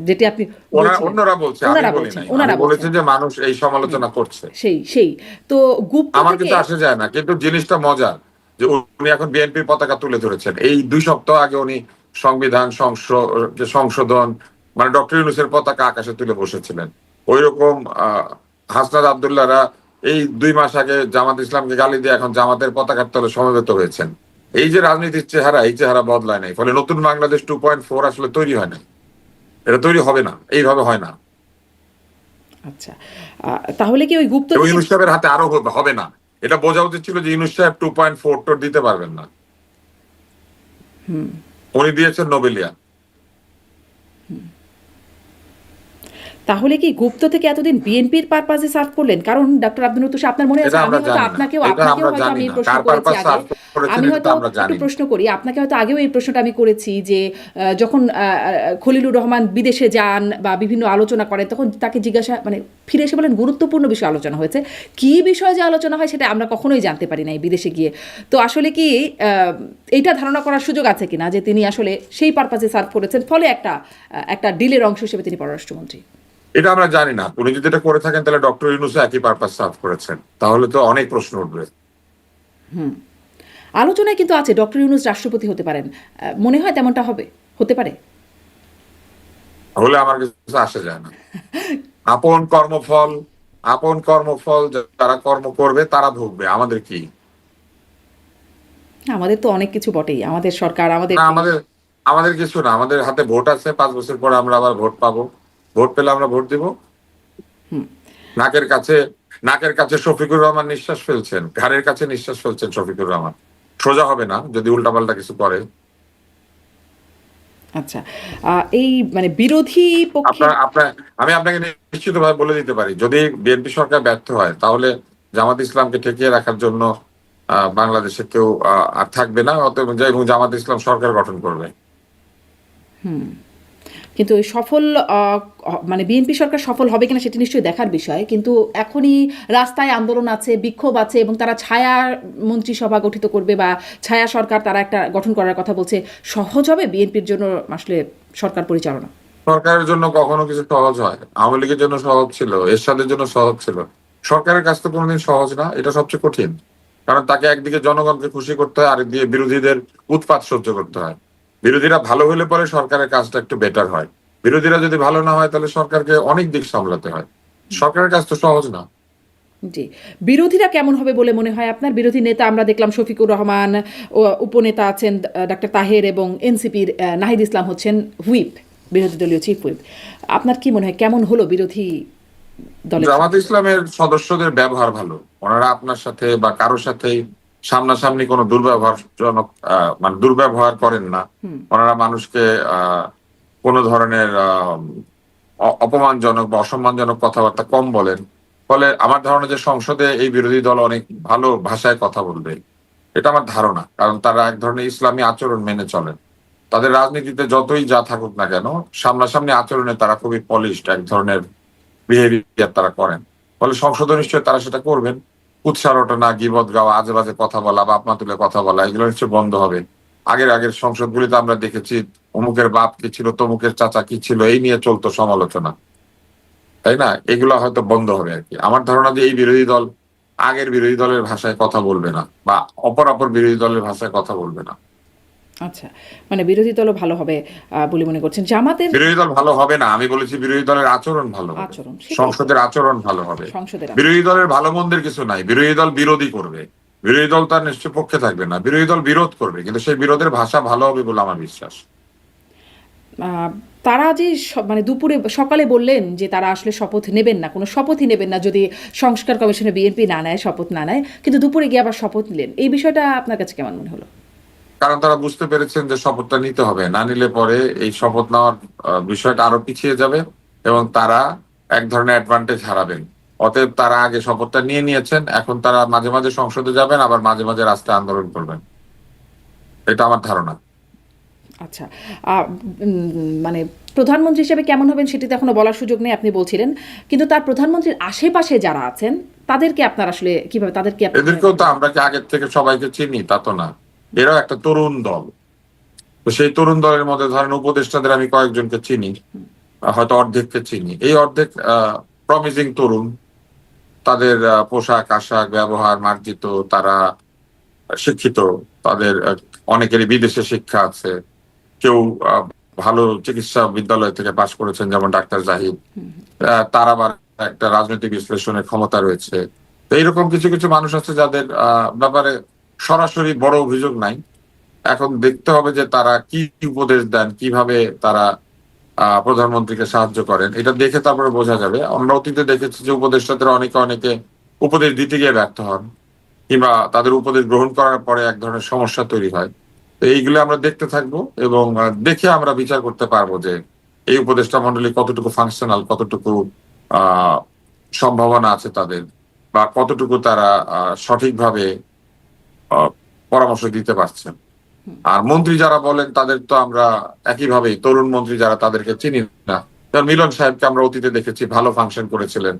যেটি আপনি বলছিলেন। অন্যরা বলছে, আমি ওনারা বলি বলছেন, নাই। আমি ওনারা বলেছি বলছেন। যে মানুষ এই সমালোচনা করছে। সেই তো গুপ্ত আমার থেকে কিছু আসে যায় না, কিন্তু জিনিসটা মজার যে উনি এখন বিএনপির পতাকা তুলে ধরেছেন। এই 2 সপ্তাহ আগে উনি সংবিধান সংশোধন, মানে ডক্টর ইউনূসের পতাকা আকাশে তুলে বসেছিলেন। ওই রকম হাসনাত আব্দুল্লাহরা এই 2 মাস আগে জামাত ইসলামকে গালি দিয়ে এখন জামাতের পতাকার তলে সমবেত হয়েছেন। এই যে রাজনীতির চেহারা, এই চেহারা বদলায় নাই। ফলে নতুন বাংলাদেশ 2.4 আসলে তৈরি হয় না, এটা তৈরি হবে না, এইভাবে হয় না। আচ্ছা, তাহলে কি ওই গুপ্ত এবং থেকে, ইউনূস সাহেবের হাতে আরো হবে না। এটা বোঝা উচিত ছিল যে ইউনূস সাহেব 2.4 টোর দিতে পারবেন না। উনি দিয়েছেন নোবেলিয়া। তাহলে কি গুপ্ত থেকে এতদিন বিএনপির পারপাজে সার্ভ করলেন? কারণ ডক্টর আব্দুল লতিফ, আপনার মনে আছে, এটা আমি আমরা হয়তো জানি না, আপনাকেও এটা আপনাকেও আমরা হয়তো জানি আমি এই না প্রশ্ন কার করেছি পারপাস আগে। সার্ভ করেছেন, আমি এটা তো হয়তো আমরা একটু জানি না। প্রশ্ন করি, আপনাকে হয়তো আগেও এই প্রশ্নটা আমি করেছি যে যখন খলিলুর রহমান বিদেশে যান বা বিভিন্ন আলোচনা করেন, তখন তাকে জিজ্ঞাসা, মানে ফিরে এসে বলেন গুরুত্বপূর্ণ বিষয় আলোচনা হয়েছে। কি বিষয় যে আলোচনা হয় সেটা আমরা কখনোই জানতে পারি না এই বিদেশে গিয়ে। তো আসলে কি এইটা ধারণা করার সুযোগ আছে কিনা যে তিনি আসলে সেই পারপাজে সার্ভ করেছেন, ফলে একটা ডিলের অংশ হিসেবে তিনি পররাষ্ট্রমন্ত্রী? এটা আমরা জানি না। উনি যদি এটা করে থাকেন তাহলে ডক্টর ইউনূসও একই পারপাস সার্ভ করেছেন, তাহলে তো অনেক প্রশ্ন উঠবে। আলোচনায় কিন্তু আছে ডক্টর ইউনূস রাষ্ট্রপতি হতে পারেন, মনে হয় তেমনটা হতে পারে? হলে আমার কিছু আসে যায় না। আপন কর্মফল যারা কর্ম করবে তারা ভুগবে, আমাদের কি? আমাদের তো অনেক কিছু বটেই, আমাদের সরকার, আমাদের না, দেশ। আমাদের কিছু না। আমাদের হাতে ভোট আছে, 5 বছর পরে আমরা আবার ভোট পাবো। ভোট পেলে আমরা ভোট দিব। নাকের কাছে নাকের কাছে শফিকুর রহমান নিঃশ্বাস ফেলছেন, ঘাড়ের কাছে নিঃশ্বাস ফেলছেন শফিকুর রহমান। সোজা হবে না যদি উল্টাপাল্টা কিছু করে। আচ্ছা, এই মানে বিরোধী পক্ষে, আপনার আপনার আমি আপনাকে নিশ্চিতভাবে বলে দিতে পারি, যদি বিএনপি সরকার ব্যর্থ হয় তাহলে জামাত ইসলামকে ঠেকিয়ে রাখার জন্য বাংলাদেশে কেউ আর থাকবে না, অতএব এবং জামাত ইসলাম সরকার গঠন করবে। কিন্তু ওই সফল মানে বিএনপি সরকার সফল হবে কিনা সেটি নিশ্চয়ই দেখার বিষয়। কিন্তু এখনই রাস্তায় আন্দোলন আছে, বিক্ষোভ আছে, এবং তারা ছায়া মন্ত্রিসভা গঠিত করবে বা ছায়া সরকার তারা একটা গঠন করার কথা বলছে। সহজ হবে বিএনপির জন্য আসলে সরকার পরিচালনা? সরকারের জন্য কখনো কিছু সহজ হয়? আওয়ামী লীগের জন্য সহজ ছিল, এরশাদের জন্য সহজ ছিল। সরকারের কাজ তো কোনোদিন সহজ না, এটা সবচেয়ে কঠিন। কারণ তাকে একদিকে জনগণকে খুশি করতে হয়, আরেকদিকে বিরোধীদের উৎপাত সহ্য করতে হয়। বিরোধীরা ভালো হলে পরে সরকারের কাজটা একটু বেটার হয়। বিরোধীরা যদি ভালো না হয় তাহলে সরকারকে অনেক দিক সামলাতে হয়। সরকারের কাজ তো সহজ না। জি, বিরোধীরা কেমন হবে বলে মনে হয় আপনার? বিরোধী নেতা আমরা দেখলাম শফিকুর রহমান, উপনেতা আছেন ডাক্তার তাহের, এবং এনসিপির নাহিদ ইসলাম হচ্ছেন হুইপ, বিরোধী দলীয় চিফ হুইপ। আপনার কি মনে হয় কেমন হলো বিরোধী দলের? জামাত ইসলামের সদস্যদের ব্যবহার ভালো, ওনারা আপনার সাথে বা কারোর সাথেই সামনাসামনি কোনো দুর্ব্যবহারজনক মানে দুর্ব্যবহার করেন না। ওনারা মানুষকে কোনো ধরনের অপমানজনক বা অসম্মানজনক কথাবার্তা কম বলেন। ফলে আমার ধারণা যে সংসদে এই বিরোধী দল অনেক ভালো ভাষায় কথা বলবে, এটা আমার ধারণা। কারণ তারা এক ধরনের ইসলামী আচরণ মেনে চলেন। তাদের রাজনীতিতে যতই যা থাকুক না কেন, সামনাসামনি আচরণে তারা খুবই পলিশড এক ধরনের বিহেভিয়ার তারা করেন। ফলে সংসদে নিশ্চয়ই তারা সেটা করবেন। উৎসারটনা, গীবত গাওয়া, আজে বাজে কথা বলা, বাপ মা তুলে কথা বলা, এগুলো নিশ্চয়ই বন্ধ হবে। আগের সংসদগুলিতে আমরা দেখেছি অমুকের বাপ কি ছিল, তমুকের চাচা কি ছিল, এই নিয়ে চলতো সমালোচনা, তাই না? এগুলো হয়তো বন্ধ হবে আর কি। আমার ধারণা যে এই বিরোধী দল আগের বিরোধী দলের ভাষায় কথা বলবে না, বা অপর বিরোধী দলের ভাষায় কথা বলবে না। আচ্ছা, মানে বিরোধী দলও ভালো হবে বলে মনে করছেন। জামাতের বিরোধী দল ভালো হবে না, আমি বলেছি বিরোধী দলের আচরণ ভালো হবে, আচরণ, সেটাই তো। সংসদের আচরণ ভালো হবে। সংসদের বিরোধী দলের ভালো মন্দের কিছু নাই, বিরোধী দল বিরোধী করবে, বিরোধী দল তার নিশ্চয় পক্ষে থাকবে না, বিরোধী দল বিরোধ করবে, কিন্তু সেই বিরোধের ভাষা ভালো হবে বলে আমার বিশ্বাস। তারা যে মানে দুপুরে সকালে বললেন যে তারা আসলে শপথ নেবেন না, কোনো শপথই নেবেন না যদি সংস্কার কমিশনে বিএনপি না নেয়, শপথ না নেয়, কিন্তু দুপুরে গিয়ে আবার শপথ নিলেন। এই বিষয়টা আপনার কাছে কেমন মনে হলো? কারণ তারা বুঝতে পেরেছেন যে শপথটা নিতে হবে, না নিলে পরে এই শপথ নেওয়ার বিষয়টা আরো পিছিয়ে যাবে এবং তারা এক ধরনের অ্যাডভান্টেজ হারাবেন। অতএব তারা আগে শপথটা নিয়ে নিয়েছেন, এখন তারা মাঝে মাঝে সংসদে যাবেন, আবার মাঝে মাঝে রাস্তায় আন্দোলন করবেন, এটা আমার ধারণা। আচ্ছা, মানে প্রধানমন্ত্রী হিসেবে কেমন হবেন সেটি তো এখনো বলার সুযোগ নেই, আপনি বলছিলেন, কিন্তু তার প্রধানমন্ত্রীর আশেপাশে যারা আছেন তাদেরকে আপনার আসলে কিভাবে, তাদেরকে এদেরকেও তো আমরা কি আগের থেকে সবাইকে চিনি? তা তো না, এরাও একটা তরুণ দল। তো সেই তরুণ দলের মধ্যে ধরেন উপদেষ্টাদের আমি কয়েকজনকে চিনি, হয়তো অর্ধেককে চিনি। এই অর্ধেক প্রমিজিং তরুণ, তাদের পোশাক আশাক ব্যবহার মার্জিত, তারা শিক্ষিত, তাদের অনেকেরই বিদেশে শিক্ষা আছে, কেউ ভালো চিকিৎসা বিদ্যালয় থেকে পাশ করেছেন যেমন ডাক্তার জাহিদ, তার আবার একটা রাজনৈতিক বিশ্লেষণের ক্ষমতা রয়েছে। তো এইরকম কিছু কিছু মানুষ আছে যাদের ব্যাপারে সরাসরি বড় অভিযোগ নাই। এখন দেখতে হবে যে তারা কি উপদেশ দেন, কিভাবে তারা প্রধানমন্ত্রীকে সাহায্য করেন, এটা দেখে তারপরে বোঝা যাবে। আমরা অতীতে দেখেছি যে উপদেষ্টাদের অনেকে উপদেশ দিতে গিয়ে ব্যর্থ হন, কিংবা তাদের উপদেশ গ্রহণ করার পরে এক ধরনের সমস্যা তৈরি হয়। তো এইগুলো আমরা দেখতে থাকবো এবং দেখে আমরা বিচার করতে পারবো যে এই উপদেষ্টা মন্ডলী কতটুকু ফাংশনাল, কতটুকু সম্ভাবনা আছে তাদের, বা কতটুকু তারা সঠিকভাবে পরামর্শ দিতে পারছেন। আর মন্ত্রী যারা বলেন তাদের তো আমরা একইভাবে, তরুণ মন্ত্রী যারা তাদেরকে চিনি না। মিলন সাহেবকে আমরা অতীতে দেখেছি ভালো ফাংশন করেছিলেন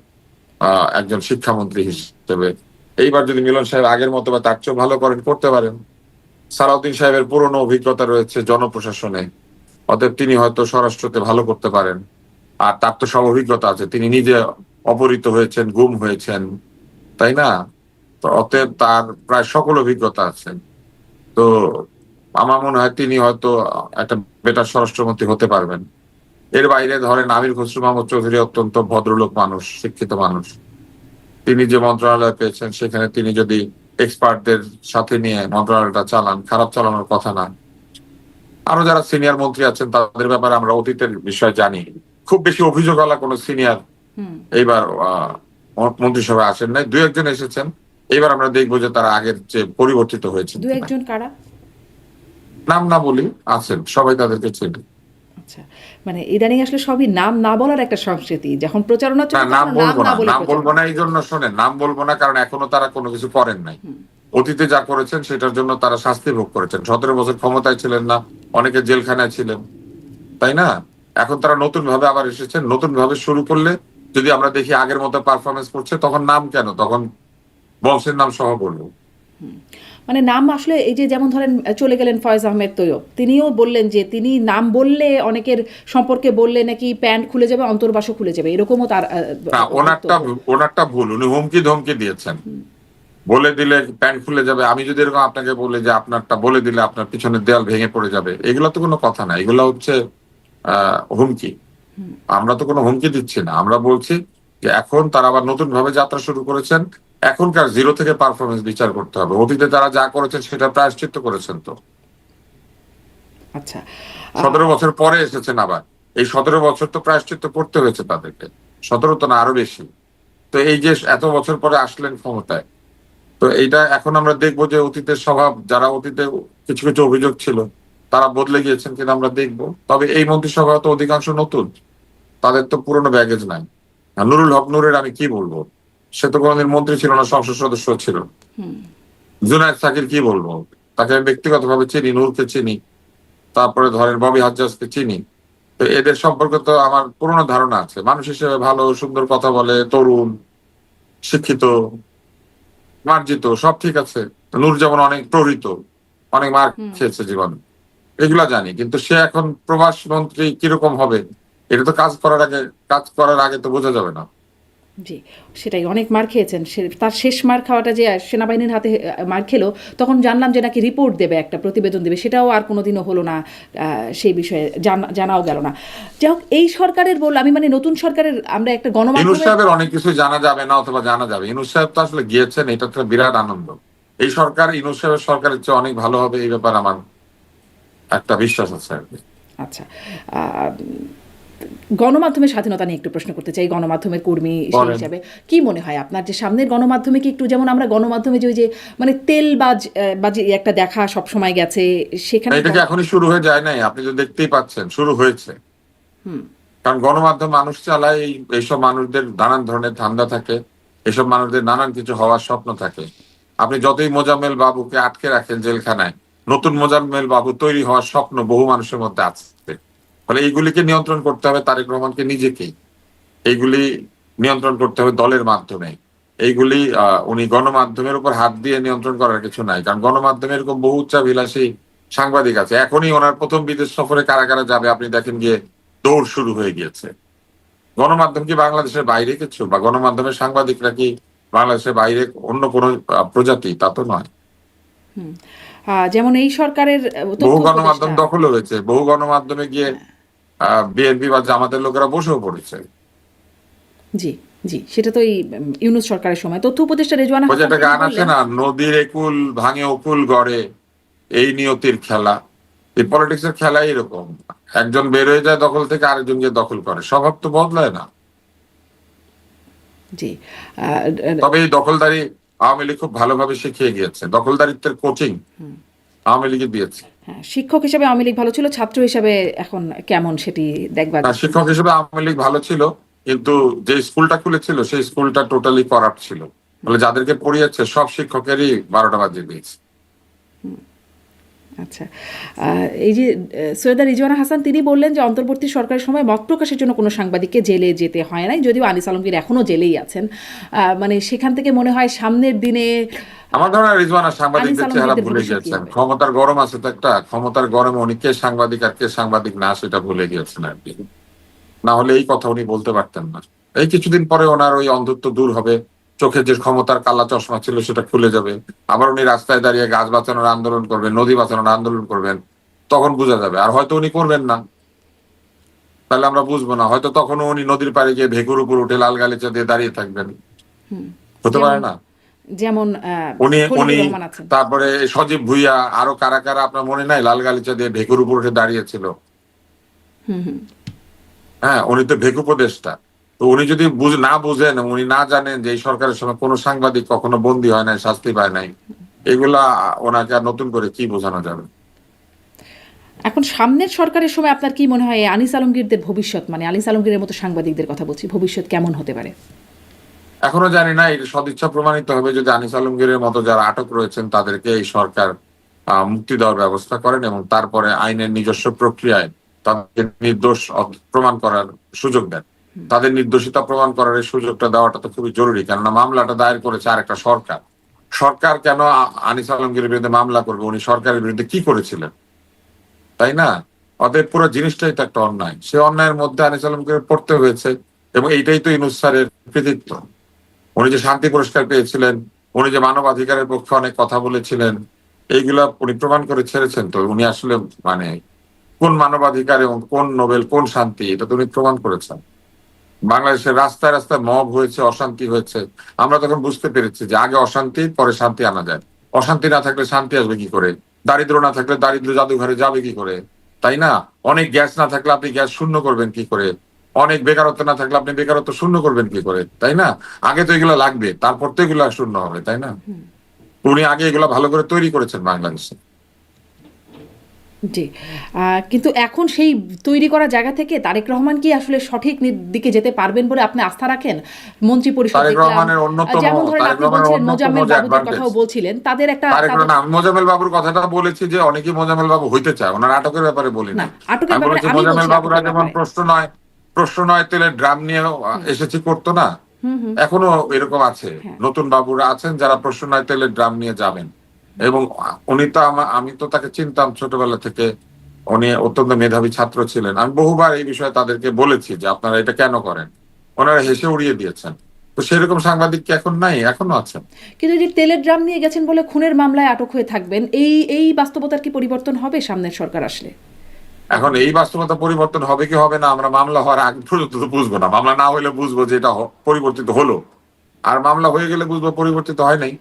একজন শিক্ষামন্ত্রী হিসেবে। এইবার যদি মিলন সাহেব আগের মতো বা তার চেয়েও ভালো করেন, করতে পারেন। সালাউদ্দিন সাহেবের পুরনো অভিজ্ঞতা রয়েছে জনপ্রশাসনে, অতএব তিনি হয়তো স্বরাষ্ট্রতে ভালো করতে পারেন। আর তার তো সব অভিজ্ঞতা আছে, তিনি নিজে অপহৃত হয়েছেন, গুম হয়েছেন, তাই না? তো অতএব তার প্রায় সকল অভিজ্ঞতা আছে। তো আমার মনে হয় তিনি হয়তো একটা বেটার স্বরাষ্ট্রমন্ত্রী হতে পারবেন। এর বাইরে ধরেন আমির খসরু মাহমুদ চৌধুরী অত্যন্ত ভদ্রলোক মানুষ, শিক্ষিত মানুষ। তিনি যে মন্ত্রণালয় পেয়েছেন সেখানে তিনি যদি এক্সপার্টদের সাথে নিয়ে মন্ত্রণালয়টা চালান, খারাপ চালানোর কথা না। আরো যারা সিনিয়র মন্ত্রী আছেন তাদের ব্যাপারে আমরা অতীতের বিষয় জানি, খুব বেশি অভিযোগওয়ালা কোন সিনিয়র এইবার মন্ত্রিসভায় আসেন নাই, দু একজন এসেছেন। এবার আমরা দেখবো যে তারা আগের যে পরিবর্তিত হয়েছে। দু একজন কারা? নাম না বলি, আছেন, সবাই তাদেরকে চেনে। আচ্ছা, মানে ইদানিং আসলে সবই নাম না বলার একটা সংস্কৃতি, যখন প্রচারণা চলে নাম বলবো না, বলে নাম বলবো না, এই জন্য শোনেন, নাম বলবো না কারণ এখনো তারা কোনো কিছু করেন নাই। অতীতে যা করেছেন সেটার জন্য তারা শাস্তি ভোগ করেছেন। 17 বছর ক্ষমতায় ছিলেন না, অনেকে জেলখানায় ছিলেন, তাই না? এখন তারা নতুন ভাবে আবার এসেছেন, নতুন ভাবে শুরু করলে যদি আমরা দেখি আগের মতো পারফরমেন্স করছে, তখন নাম কেন, তখন বংশের নাম সহ বলবো। মানে নাম আসলে এই যে যেমন ধরেন চলে গেলেন ফয়েজ আহমেদ তৈয়ব, তিনিও বললেন যে তিনি নাম বললে অনেকের সম্পর্কে বললে নাকি প্যান্ট খুলে যাবে, অন্তর্বাসও খুলে যাবে, এরকমও তার ওনারটা ভুল। উনি হুমকি ধমকি দিয়েছেন, বলে দিলে প্যান্ট খুলে যাবে। আমি যদি এরকম আপনাকে বলি যে আপনারটা বলে দিলে আপনার পিছনের দেয়াল ভেঙে পড়ে যাবে, এগুলো তো কোনো কথা না, এগুলো হচ্ছে হুমকি। আমরা তো কোনো হুমকি দিচ্ছি না, আমরা বলছি যে এখন তারা আবার নতুন ভাবে যাত্রা শুরু করেছেন, এখনকার জিরো থেকে পারফরমেন্স বিচার করতে হবে। অতীতে তারা যা করেছেন সেটা প্রায়শ্চিত্ত করেছেন। তো আচ্ছা, 17 বছর পরে এসেছেন আবার, এই 17 বছর তো প্রায়শ্চিত্ত করতে হয়েছে তাদেরকে, 17 তো না আরো বেশি। তো এই যে এত বছর পরে আসলেন ক্ষমতায়, তো এইটা এখন আমরা দেখবো যে অতীতের স্বভাব, যারা অতীতে কিছু কিছু অভিযোগ ছিল তারা বদলে গিয়েছেন কিনা আমরা দেখবো। তবে এই মন্ত্রিসভা তো অধিকাংশ নতুন, তাদের তো পুরনো ব্যাগেজ নাই। আর নুরুল হক নূরের আমি কি বলবো, সে তো কোনোদিন মন্ত্রী ছিল না, সংসদ সদস্য ছিল। জুনায়েদ সাকির কি বলবো, তাকে আমি ব্যক্তিগতভাবে চিনি, নূরকে চিনি, তারপরে ধরেন ববি হাজ্জাজকে চিনি। তো এদের সম্পর্কে তো আমার পুরনো ধারণা আছে, মানুষ হিসেবে ভালো, সুন্দর কথা বলে, তরুণ, শিক্ষিত, মার্জিত, সব ঠিক আছে। নূর যেমন অনেক প্রহৃত, অনেক মার খেয়েছে জীবনে, এগুলা জানি। কিন্তু সে এখন প্রভাস মন্ত্রী কিরকম হবে, এটা তো কাজ করার আগে তো বোঝা যাবে না। জি, সেটাই, অনেক মার খেয়েছেন। তার শেষ মার খাওয়াটা যে সেনাবাহিনীর হাতে মার খেলো, তখন জানলাম যে নাকি রিপোর্ট দেবে, একটা প্রতিবেদন দেবে, সেটাও আর কোনোদিনও হলো না। সেই বিষয়ে জানাও গেল না। যাই হোক, এই সরকারের আমি মানে নতুন সরকারের আমরা একটা ইউনূস গণমাধ্যমে সাহেবের অনেক কিছু জানা যাবে না, অথবা জানা যাবে। ইউনূস সাহেব তো আসলে গিয়েছেন, এটা তো বিরাট আনন্দ। এই সরকার ইউনূস সাহেবের সরকারের চেয়ে অনেক ভালো হবে, এই ব্যাপারে আমার একটা বিশ্বাস আছে আর কি। আচ্ছা, গণমাধ্যমের স্বাধীনতা নিয়ে একটু প্রশ্ন করতে চাই, গণমাধ্যমের কর্মী সেই বলেন। হিসাবে কি মনে হয় আপনার, যে সামনের গণমাধ্যমে কি একটু, যেমন আমরা গণমাধ্যমে যে ওই যে মানে বাজি একটা দেখা সব সময় গেছে, সেখানে এটা কি এখনই শুরু হয়ে যায় নাই? আপনি তো দেখতেই পাচ্ছেন শুরু হয়েছে। কারণ গণমাধ্যম মানুষ চালায়, এইসব মানুষদের নানান ধরনের ধান্দা থাকে, এসব মানুষদের নানান কিছু হওয়ার স্বপ্ন থাকে। আপনি যতই মোজাম্মেল বাবুকে আটকে রাখেন জেলখানায়, নতুন মোজাম্মেল বাবু তৈরি হওয়ার স্বপ্ন বহু মানুষের মধ্যে আছে। ফলে এইগুলিকে নিয়ন্ত্রণ করতে হবে তারেক রহমানকে নিজেকেই, এইগুলি নিয়ন্ত্রণ করতে হবে দলের মাধ্যমে। এইগুলি উনি গণমাধ্যমের উপর হাত দিয়ে নিয়ন্ত্রণ করার কিছু নাই। কারণ গণমাধ্যমে এরকম বহু উচ্চাভিলাষী সাংবাদিক আছে। এখনই ওনার প্রথম বিদেশ সফরে কারা কারা যাবে আপনি দেখেন, গিয়ে দৌড় শুরু হয়ে গিয়েছে। গণমাধ্যম কি বাংলাদেশের বাইরে কিছু, বা গণমাধ্যমের সাংবাদিকরা কি বাংলাদেশের বাইরে অন্য কোনো প্রজাতি? তা তো নয়। যেমন এই সরকারের বহু তথ্য গণমাধ্যম উপদেষ্টা। দখল হয়েছে, বহু গণমাধ্যমে গিয়ে বিএনপি বা জামাতের লোকেরা বসেও পড়েছে। জি, জি, সেটা তো এই ইউনূস সরকারের সময় তথ্য উপদেষ্টা রেজওয়ানা ওই যে হাসান একটা তিনি গান আছে বললেন। না, নদীর একুল ভাঙে অকুল গড়ে, এই নিয়তির খেলা। এই পলিটিক্স এর খেলা এরকম, একজন বের হয়ে যায় দখল থেকে, আরেকজন গিয়ে দখল করে, স্বভাব তো বদলায় না। জি, তবে এই দখলদারি আওয়ামী লীগ খুব ভালোভাবে শিখিয়ে গিয়েছে, দখলদারিত্বের কোচিং আওয়ামী লীগে দিয়েছে। হ্যাঁ, শিক্ষক হিসেবে আওয়ামী লীগ ভালো ছিল, ছাত্র হিসেবে এখন কেমন সেটি দেখবার। শিক্ষক হিসেবে আওয়ামী লীগ ভালো ছিল, কিন্তু যে স্কুলটা খুলেছিল সেই স্কুলটা টোটালি করাপ্ট ছিল। ফলে যাদেরকে পড়িয়েছে সব শিক্ষকেরই 12টা বাজিয়ে দিয়েছে। আচ্ছা, এই যে সৈয়দা রিজওয়ানা হাসান তিনি বললেন যে অন্তর্বর্তী সরকারের সময় মত প্রকাশের জন্য কোনো সাংবাদিককে জেলে যেতে হয় নাই, যদিও আনিস আলমগীর এখনো জেলেই আছেন। মানে সেখান থেকে মনে হয় সামনের দিনে আমার ধারণা রিজওয়ানা সাংবাদিকদের আনিস চেহারা আলমগীরদের ভুলে ভবিষ্যৎ কি গিয়েছেন। হবে? ক্ষমতার গরম আছে তো একটা, ক্ষমতার গরমে উনি কে সাংবাদিক আর কে সাংবাদিক না সেটা ভুলে গিয়েছেন আর কি। না হলে এই কথা উনি বলতে পারতেন না। এই কিছুদিন পরে ওনার ওই অন্ধত্ব দূর হবে, চোখে যে ক্ষমতার কালা চশমা ছিল সেটা খুলে যাবে। আবার উনি রাস্তায় দাঁড়িয়ে গাছ বাঁচানোর আন্দোলন করবেন, নদী বাঁচানোর আন্দোলন করবেন, তখন বোঝা যাবে। আর হয়তো উনি করবেন না, তাহলে আমরা বুঝবো না। হয়তো তখনও উনি নদীর পাড়ে গিয়ে ভেকুর উপর উঠে লাল গালিচা দিয়ে দাঁড়িয়ে থাকবেন, হতে পারে যেমন না? যেমন উনি উনি খলিলুর রহমান আছেন। তারপরে সজীব ভুইয়া, আরো কারা কারা আপনার মনে নাই লাল গালিচা দিয়ে ভেকুর উপর উঠে দাঁড়িয়েছিল? হ্যাঁ, উনি তো ভেকু উপদেষ্টা। তো উনি যদি না বুঝেন, উনি না জানেন যে এই সরকারের সময় কোনো সাংবাদিক কখনো বন্দী হয় নাই, শাস্তি পায় নাই, এগুলা ওনাকে আর নতুন করে কি বোঝানো যাবে? এখন সামনের সরকারের সময় আপনার কি মনে হয় আনিস আলমগীরদের ভবিষ্যৎ, মানে আনিস আলমগীরের মতো সাংবাদিকদের কথা বলছি, ভবিষ্যৎ কেমন হতে পারে? এখনো জানি না, এটা সদিচ্ছা প্রমাণিত হবে যদি আনিস আলমগীরের মতো যারা আটক রয়েছেন তাদেরকে এই সরকার মুক্তি দেওয়ার ব্যবস্থা করেন, এবং তারপরে আইনের নিজস্ব প্রক্রিয়ায় তাদের নির্দোষ প্রমাণ করার সুযোগ দেন। তাদের নির্দোষিতা প্রমাণ করার এই সুযোগটা দেওয়াটা তো খুবই জরুরি, কেননা মামলাটা দায়ের করেছে আরেকটা সরকার। সরকার কেন আনিস আলমগীরের বিরুদ্ধে মামলা করবে? উনি সরকারের বিরুদ্ধে কি করেছিলেন, তাই না? অতএব পুরো জিনিসটাই তো একটা অন্যায়। সে অন্যায়ের মধ্যে আনিস আলমগীরের পড়তে হয়েছে, এবং এইটাই তো ইউনূস স্যারের কৃতিত্ব। উনি যে শান্তি পুরস্কার পেয়েছিলেন, উনি যে মানবাধিকারের পক্ষে অনেক কথা বলেছিলেন, এইগুলা উনি প্রমাণ করে ছেড়েছেন। তো উনি আসলে মানে কোন মানবাধিকার এবং কোন নোবেল, কোন শান্তি, এটা তো উনি প্রমাণ করেছেন। বাংলাদেশের রাস্তায় রাস্তায় মব হয়েছে, অশান্তি হয়েছে, আমরা তখন বুঝতে পেরেছি যে আগে অশান্তি, পরে শান্তি আনা যায়। অশান্তি না থাকলে শান্তি আসবে কি করে? দারিদ্র না থাকলে দারিদ্র জাদুঘরে যাবে কি করে, তাই না? অনেক গ্যাস না থাকলে আপনি গ্যাস শূন্য করবেন কি করে? অনেক বেকারত্ব না থাকলে আপনি বেকারত্ব শূন্য করবেন কি করে, তাই না? আগে তো এগুলো লাগবে, তারপর তো এগুলো শূন্য হবে, তাই না? উনি আগে এগুলো ভালো করে তৈরি করেছেন বাংলাদেশে। জি, কিন্তু এখন সেই তৈরি করা জায়গা থেকে তারেক রহমান কি আসলে সঠিক দিকে যেতে পারবেন বলে আপনি আস্থা রাখেন? মন্ত্রী পরিষদ তারেক দেখলাম, রহমানের অন্যতম যেমন ধরেন তারেক আপনি রহমানের বলছিলেন অন্যতম মোজাম্মেল যে বাবুদের অ্যাডভান্টেজ, কথাও বলছিলেন, তাদের একটা তারেক তাদের রহমান, আমি মোজাম্মেল বাবুর কথাটা বলেছি যে অনেকেই মোজাম্মেল বাবু হইতে চায়, ওনার আটকের ব্যাপারে বলি না, নাই। আটকের আমি ব্যাপারে বলেছি আমি মোজাম্মেল বলছি বাবুরা আটকের যেমন ব্যাপারে। প্রশ্ন নয় তেলের ড্রাম নিয়ে এসেছি করতো না, হুম হুম। এখনো এরকম আছে। হ্যাঁ। নতুন বাবুরা আছেন যারা প্রশ্ন নয় তেলের ড্রাম নিয়ে যাবেন। এবং উনি তো আমি তো তাকে চিনতাম ছোটবেলা থেকে, উনি অত্যন্ত মেধাবী ছাত্র ছিলেন। আমি বহুবার এই বিষয়ে তাদেরকে বলেছি যে আপনারা এটা কেন করেন, ওনারা হেসে উড়িয়ে দিয়েছেন। তো সেরকম সাংবাদিক কি এখন নাই? এখনো আছেন। কিন্তু যে তেলের ড্রাম নিয়ে গেছেন বলে খুনের মামলায় আটক হয়ে থাকবেন, এই বাস্তবতার কি পরিবর্তন হবে সামনের সরকার আসলে? এখন এই বাস্তবতা পরিবর্তন হবে কি হবে না আমরা মামলা হওয়ার আগ পর্যন্ত তো বুঝবো না। মামলা না হলে বুঝবো যে এটা পরিবর্তিত হলো, আর মামলা হয়ে গেলে বুঝবো পরিবর্তিত হয় নাই।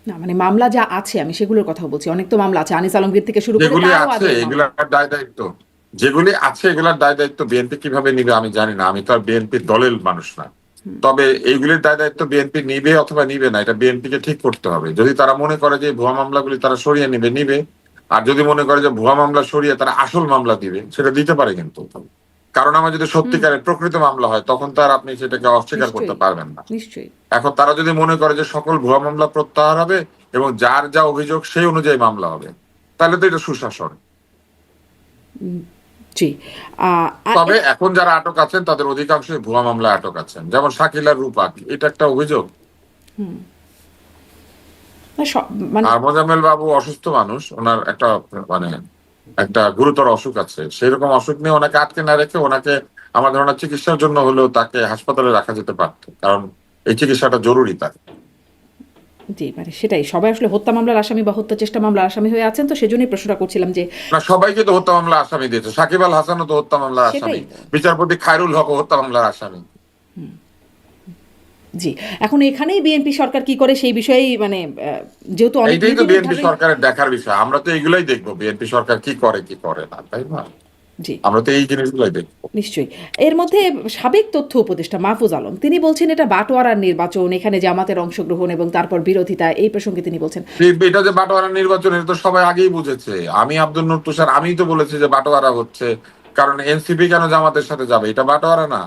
না মানে মামলা যা আছে আমি সেগুলোর কথা বলছি, অনেক তো মামলা আছে, আনিস আলমগীর থেকে শুরু করে যেগুলি তারও আছে আগের মামলা। এগুলার দায় দায়িত্ব, যেগুলি আছে এগুলার দায় দায়িত্ব বিএনপি কিভাবে নিবে আমি জানি না, আমি তো আর বিএনপি দলের মানুষ না। তবে এইগুলির দায় দায়িত্ব বিএনপি নিবে অথবা নিবে না, এটা বিএনপি কে ঠিক করতে হবে। যদি তারা মনে করে যে ভুয়া মামলাগুলি তারা সরিয়ে নিবে, নিবে। আর যদি মনে করে যে ভুয়া মামলা সরিয়ে তারা আসল মামলা দিবে, সেটা দিতে পারে কিন্তু। কারণ আমার যদি সত্যিকারের প্রকৃত মামলা হয় তখন তো আর আপনি সেটাকে অস্বীকার করতে নিশ্চয়ই, পারবেন না। নিশ্চয়ই। এখন তারা যদি মনে করে যে সকল ভুয়া মামলা প্রত্যাহার হবে এবং যার যা অভিযোগ সেই অনুযায়ী মামলা হবে, তাহলে তো এটা সুশাসন। জি। আর তবে এখন যারা আটক আছেন তাদের অধিকাংশই ভুয়া মামলায় আটক আছেন, যেমন শাকিল আর রূপা, এটা একটা অভিযোগ। মানে আর মোজাম্মেল বাবু অসুস্থ মানুষ, ওনার একটা মানে একটা গুরুতর অসুখ আছে, সেরকম অসুখ নিয়ে ওনাকে আটকে না রেখে ওনাকে আমার ধারণা চিকিৎসার জন্য হলেও তাকে হাসপাতালে রাখা যেতে পারত, কারণ এই চিকিৎসাটা জরুরি তার। জি, মানে সেটাই, সবাই আসলে হত্যা মামলার আসামি বা হত্যা চেষ্টা মামলার আসামি হয়ে আছেন, তো সেজন্যই প্রশ্নটা করছিলাম যে না, সবাইকে তো হত্যা মামলা আসামি দিয়েছে, সাকিব আল হাসানও তো হত্যা মামলার সেটাই আসামি, তো। বিচারপতি খায়রুল হক হত্যা মামলার আসামি। জি, এখন এখানেই বিএনপি সরকার কি করে সেই বিষয়েই মানে যেহেতু অনেক এইটাই তো নীতি বিএনপি নির্ধারণী। সরকারের দেখার বিষয়, আমরা তো এইগুলাই দেখবো বিএনপি সরকার কি করে কি করে না, তাই না? জি, আমরা তো এই জিনিসগুলাই দেখবো। নিশ্চয়ই। এর মধ্যে সাবেক তথ্য উপদেষ্টা মাহফুজ আলম তিনি বলছেন এটা বাটোয়ারার নির্বাচন, এখানে জামাতের অংশগ্রহণ এবং তারপর বিরোধিতা, এই প্রসঙ্গে তিনি বলছেন। এটা যে বাটোয়ারা নির্বাচন, এটা তো সবাই আগেই বুঝেছে। আমি আব্দুল নূর তুষার আমিই তো বলেছি যে বাটোয়ারা হচ্ছে, কারণ এনসিপি কেন জামাতের সাথে যাবে? এটা বাটোয়ারা না?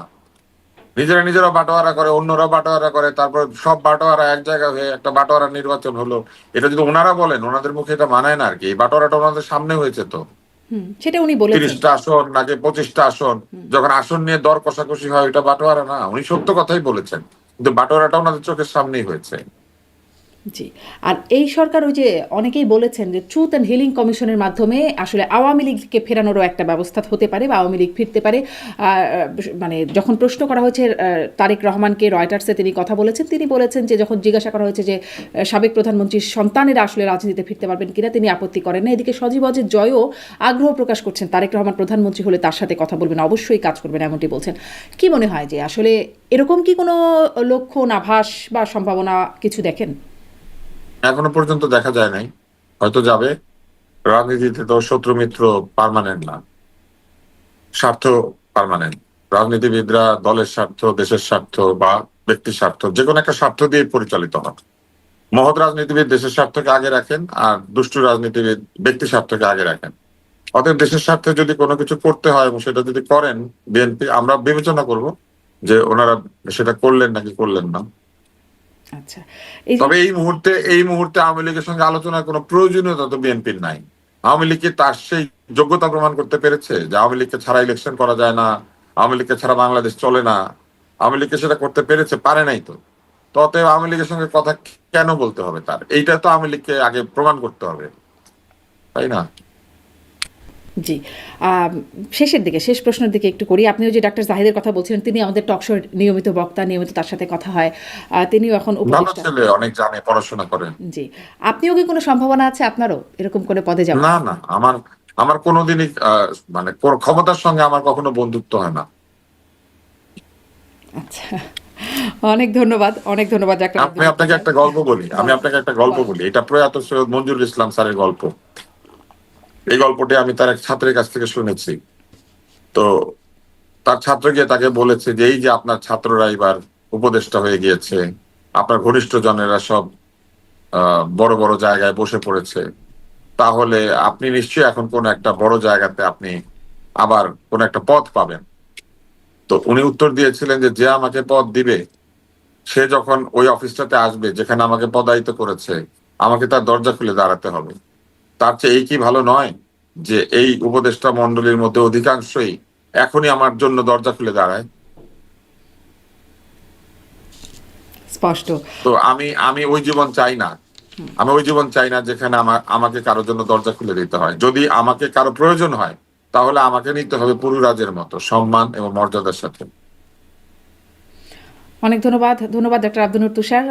নিজেরা বাটোয়ারা করে, অন্যরা বাটোয়ারা করে, তারপর সব বাটোয়ারা এক জায়গা হয়ে একটা বাটোয়ারা নির্বাচন হলো। এটা যদি ওনারা বলেন, ওনাদের মুখে এটা মানায় না আর কি। এই বাটোয়ারাটা ওনাদের সামনে হয়েছে তো, সেটা উনি বলেছেন। 30টা আসন নাকি 25টা আসন, যখন আসন নিয়ে দর কষাকষি হয়, এটা বাটোয়ারা না? উনি সত্য কথাই বলেছেন, কিন্তু বাটোয়ারাটা ওনাদের চোখের সামনেই হয়েছে। জি, আর এই সরকার ওই যে অনেকেই বলেছেন যে ট্রুথ অ্যান্ড হিলিং কমিশনের মাধ্যমে আসলে আওয়ামী লীগকে ফেরানোরও একটা ব্যবস্থা হতে পারে বা আওয়ামী লীগ ফিরতে পারে। মানে যখন প্রশ্ন করা হয়েছে তারেক রহমানকে, রয়টার্সে তিনি কথা বলেছেন, তিনি বলেছেন যে যখন জিজ্ঞাসা করা হয়েছে যে সাবেক প্রধানমন্ত্রীর সন্তানেরা আসলে রাজনীতিতে ফিরতে পারবেন কিনা, তিনি আপত্তি করেন না। এদিকে সজীব অজের জয়ও আগ্রহ প্রকাশ করছেন, তারেক রহমান প্রধানমন্ত্রী হলে তার সাথে কথা বলবেন, অবশ্যই কাজ করবেন, এমনটি বলছেন। কি মনে হয় যে আসলে এরকম কি কোনো লক্ষণ, আভাস বা সম্ভাবনা কিছু দেখেন? এখনো পর্যন্ত দেখা যায় নাই, হয়তো যাবে। রাজনীতিতে তো শত্রু মিত্র পার্মানেন্ট না, স্বার্থ পার্মানেন্ট। রাজনীতিবিদরা দলের স্বার্থ, দেশের স্বার্থ বা ব্যক্তির স্বার্থ, যে কোনো একটা স্বার্থ দিয়ে পরিচালিত হন। মহৎ রাজনীতিবিদ দেশের স্বার্থকে আগে রাখেন, আর দুষ্টু রাজনীতিবিদ ব্যক্তি স্বার্থকে আগে রাখেন। অতএব দেশের স্বার্থে যদি কোনো কিছু করতে হয় এবং সেটা যদি করেন বিএনপি, আমরা বিবেচনা করব যে ওনারা সেটা করলেন নাকি করলেন না। আচ্ছা, এই যে তবে এই মুহূর্তে আওয়ামী লীগের সঙ্গে আলোচনার কোনো প্রয়োজনীয়তা তো বিএনপির নাই। আওয়ামী লীগ কি তার সেই যোগ্যতা প্রমাণ করতে পেরেছে যে আওয়ামী লীগকে ছাড়া ইলেকশন করা যায় না, আওয়ামী লীগকে ছাড়া বাংলাদেশ চলে না? আওয়ামী লীগকে সেটা করতে পেরেছে? পারে নাই তো। তো অতএব আওয়ামী লীগের সঙ্গে কথা কেন বলতে হবে তার? এইটা তো আওয়ামী লীগকে আগে প্রমাণ করতে হবে, তাই না? জি, শেষের দিকে, শেষ প্রশ্নের দিকে একটু করি। আপনিও যে ডাক্তার জাহিদের কথা বলছিলেন, তিনি আমাদের টকশোর নিয়মিত বক্তা, নিয়মিত তার সাথে কথা হয়, তিনিও এখন ভালো উপদেষ্টা। ছেলে, অনেক জানে, পড়াশোনা করেন। জি, আপনিও কি কোনো সম্ভাবনা আছে আপনারও এরকম করে পদে যাওয়ার? না না, আমার আমার কোনোদিনই মানে ক্ষমতার সঙ্গে আমার কখনো বন্ধুত্ব হয় না। আচ্ছা, অনেক ধন্যবাদ, অনেক ধন্যবাদ ডাক্তার। আপনাকে একটা গল্প বলি, আমি আপনাকে একটা গল্প বলি। এটা প্রয়াত সৈয়দ মঞ্জুরুল ইসলাম স্যারের গল্প। এই গল্পটি আমি তার এক ছাত্রের কাছ থেকে শুনেছি। তো তার ছাত্র গিয়ে তাকে বলেছে যে এই যে আপনার ছাত্ররা এবার উপদেষ্টা হয়ে গিয়েছে, আপনার ঘনিষ্ঠ জনেরা সব বড় বড় জায়গায় বসে পড়েছে, তাহলে আপনি নিশ্চয়ই এখন কোন একটা বড় জায়গাতে আপনি আবার কোন একটা পদ পাবেন। তো উনি উত্তর দিয়েছিলেন যে যে আমাকে পদ দিবে সে যখন ওই অফিসটাতে আসবে যেখানে আমাকে পদায়িত করেছে, আমাকে তার দরজা খুলে দাঁড়াতে হবে। তার চেয়ে এই কি ভালো নয় যে এই উপদেষ্টা মণ্ডলীর মধ্যে অধিকাংশই এখনই আমার জন্য দরজা খুলে দাঁড়ায়। স্পষ্ট। তো আমি আমি ওই জীবন চাই না। আমি ওই জীবন চাই না যেখানে আমাকে কারোর জন্য দরজা খুলে দিতে হয়। যদি আমাকে কারো প্রয়োজন হয় তাহলে আমাকে নিতে হবে পুরুরাজের মতো সম্মান এবং মর্যাদার সাথে। অনেক ধন্যবাদ, ধন্যবাদ ডক্টর আব্দুল নূর তুষার,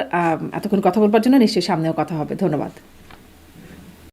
এতক্ষণ কথা বলবার জন্য। নিশ্চয়ই সামনেও কথা হবে। ধন্যবাদ।